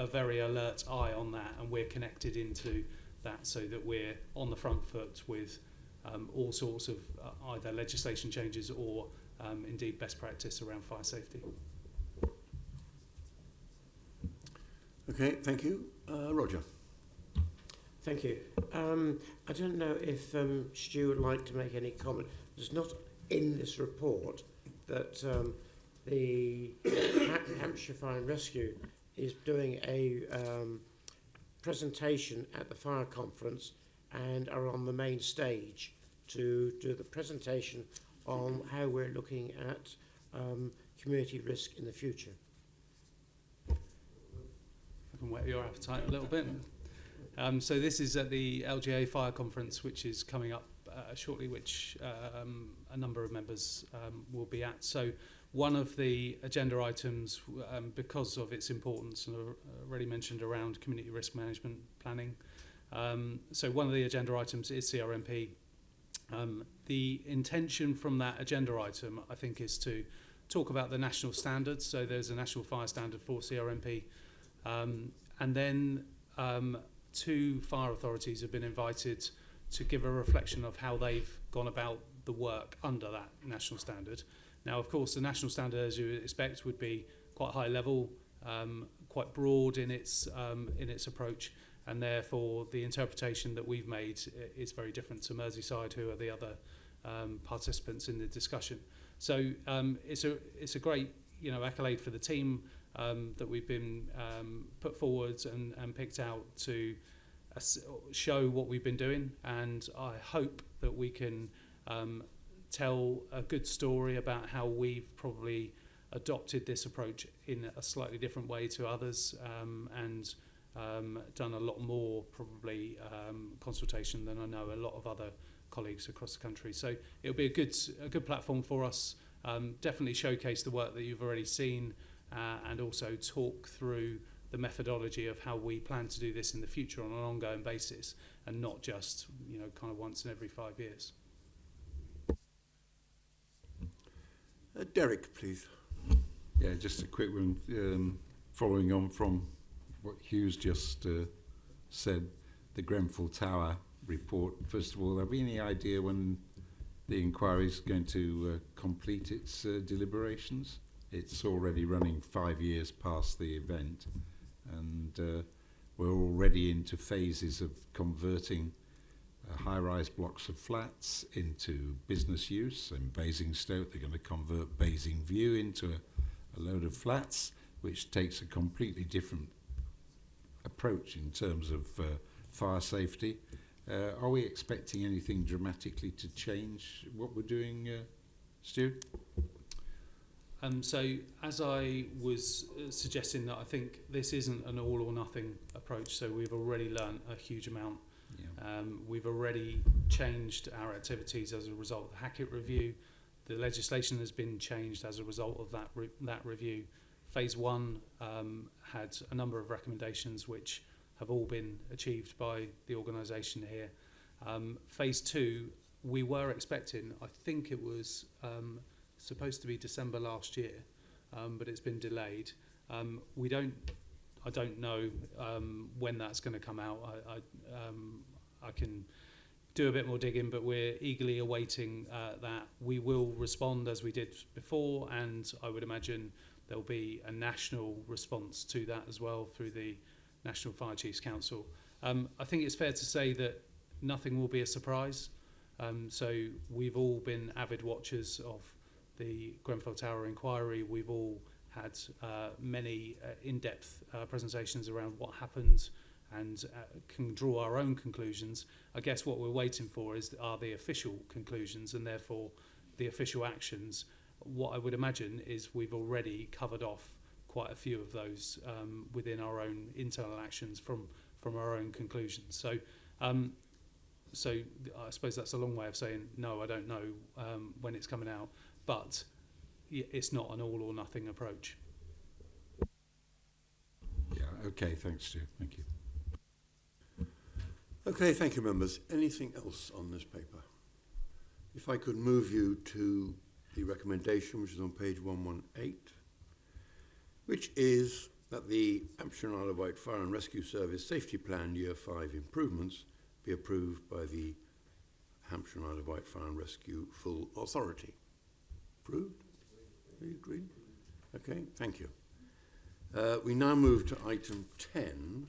very alert eye on that, and we're connected into that so that we're on the front foot with all sorts of either legislation changes or indeed best practice around fire safety. Okay, thank you. Roger. Thank you. I don't know if Stu would like to make any comment. It's not in this report that the Hampshire Fire and Rescue is doing a presentation at the fire conference and are on the main stage to do the presentation on how we're looking at community risk in the future. I can whet your appetite a little bit. So this is at the LGA Fire Conference, which is coming up shortly, which a number of members will be at. So one of the agenda items, because of its importance, and already mentioned around community risk management planning. So one of the agenda items is CRMP. The intention from that agenda item, I think, is to talk about the national standards. So there's a national fire standard for CRMP. And then 2 fire authorities have been invited to give a reflection of how they've gone about the work under that national standard. Now, of course, the national standard, as you would expect, would be quite high level, quite broad in its approach, and therefore the interpretation that we've made is very different to Merseyside, who are the other participants in the discussion. So it's a great accolade for the team that we've been put forward and picked out to show what we've been doing, and I hope that we can tell a good story about how we've probably adopted this approach in a slightly different way to others, and done a lot more probably consultation than I know a lot of other colleagues across the country. So it'll be a good platform for us. Definitely showcase the work that you've already seen, and also talk through the methodology of how we plan to do this in the future on an ongoing basis, and not just kind of once in every 5 years. Derek, please. Yeah, just a quick one, following on from what Hugh's just said, the Grenfell Tower report. First of all, have we any idea when the inquiry is going to complete its deliberations? It's already running 5 years past the event, and we're already into phases of converting high-rise blocks of flats into business use. In Basingstoke, they're going to convert Basingview into a load of flats, which takes a completely different approach in terms of fire safety. Are we expecting anything dramatically to change what we're doing, Stu? So as I was suggesting, that I think this isn't an all or nothing approach, so we've already learned a huge amount. Yeah. We've already changed our activities as a result of the Hackett review. The legislation has been changed as a result of that review. Phase 1 had a number of recommendations which have all been achieved by the organisation here. Phase 2, we were expecting, I think it was supposed to be December last year, but it's been delayed. I don't know when that's going to come out. I can do a bit more digging, but we're eagerly awaiting that. We will respond as we did before, and I would imagine there'll be a national response to that as well through the National Fire Chiefs Council. I think it's fair to say that nothing will be a surprise. So we've all been avid watchers of the Grenfell Tower inquiry. We've all had many in-depth presentations around what happened and can draw our own conclusions. I guess what we're waiting for are the official conclusions and therefore the official actions. What I would imagine is we've already covered off quite a few of those within our own internal actions from our own conclusions. So I suppose that's a long way of saying no, I don't know when it's coming out, but it's not an all or nothing approach. Yeah, okay, thanks, Stu. Thank you. Okay, thank you, members. Anything else on this paper? If I could move you to the recommendation, which is on page 118, which is that the Hampshire and Isle of Wight Fire and Rescue Service Safety Plan Year 5 improvements be approved by the Hampshire and Isle of Wight Fire and Rescue Full Authority. Approved? Agreed? Okay, thank you. We now move to item 10,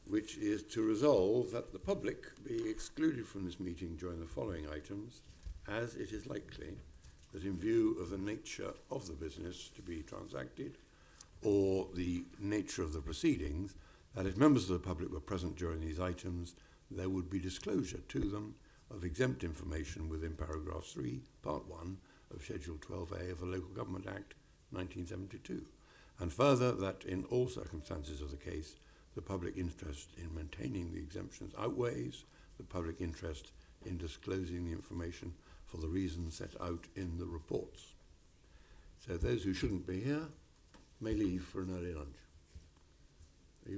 which is to resolve that the public be excluded from this meeting during the following items, as it is likely that in view of the nature of the business to be transacted or the nature of the proceedings, that if members of the public were present during these items, there would be disclosure to them of exempt information within paragraph 3, part 1 of Schedule 12A of the Local Government Act 1972, and further that in all circumstances of the case, the public interest in maintaining the exemptions outweighs the public interest in disclosing the information for the reasons set out in the reports. So those who shouldn't be here may leave for an early lunch.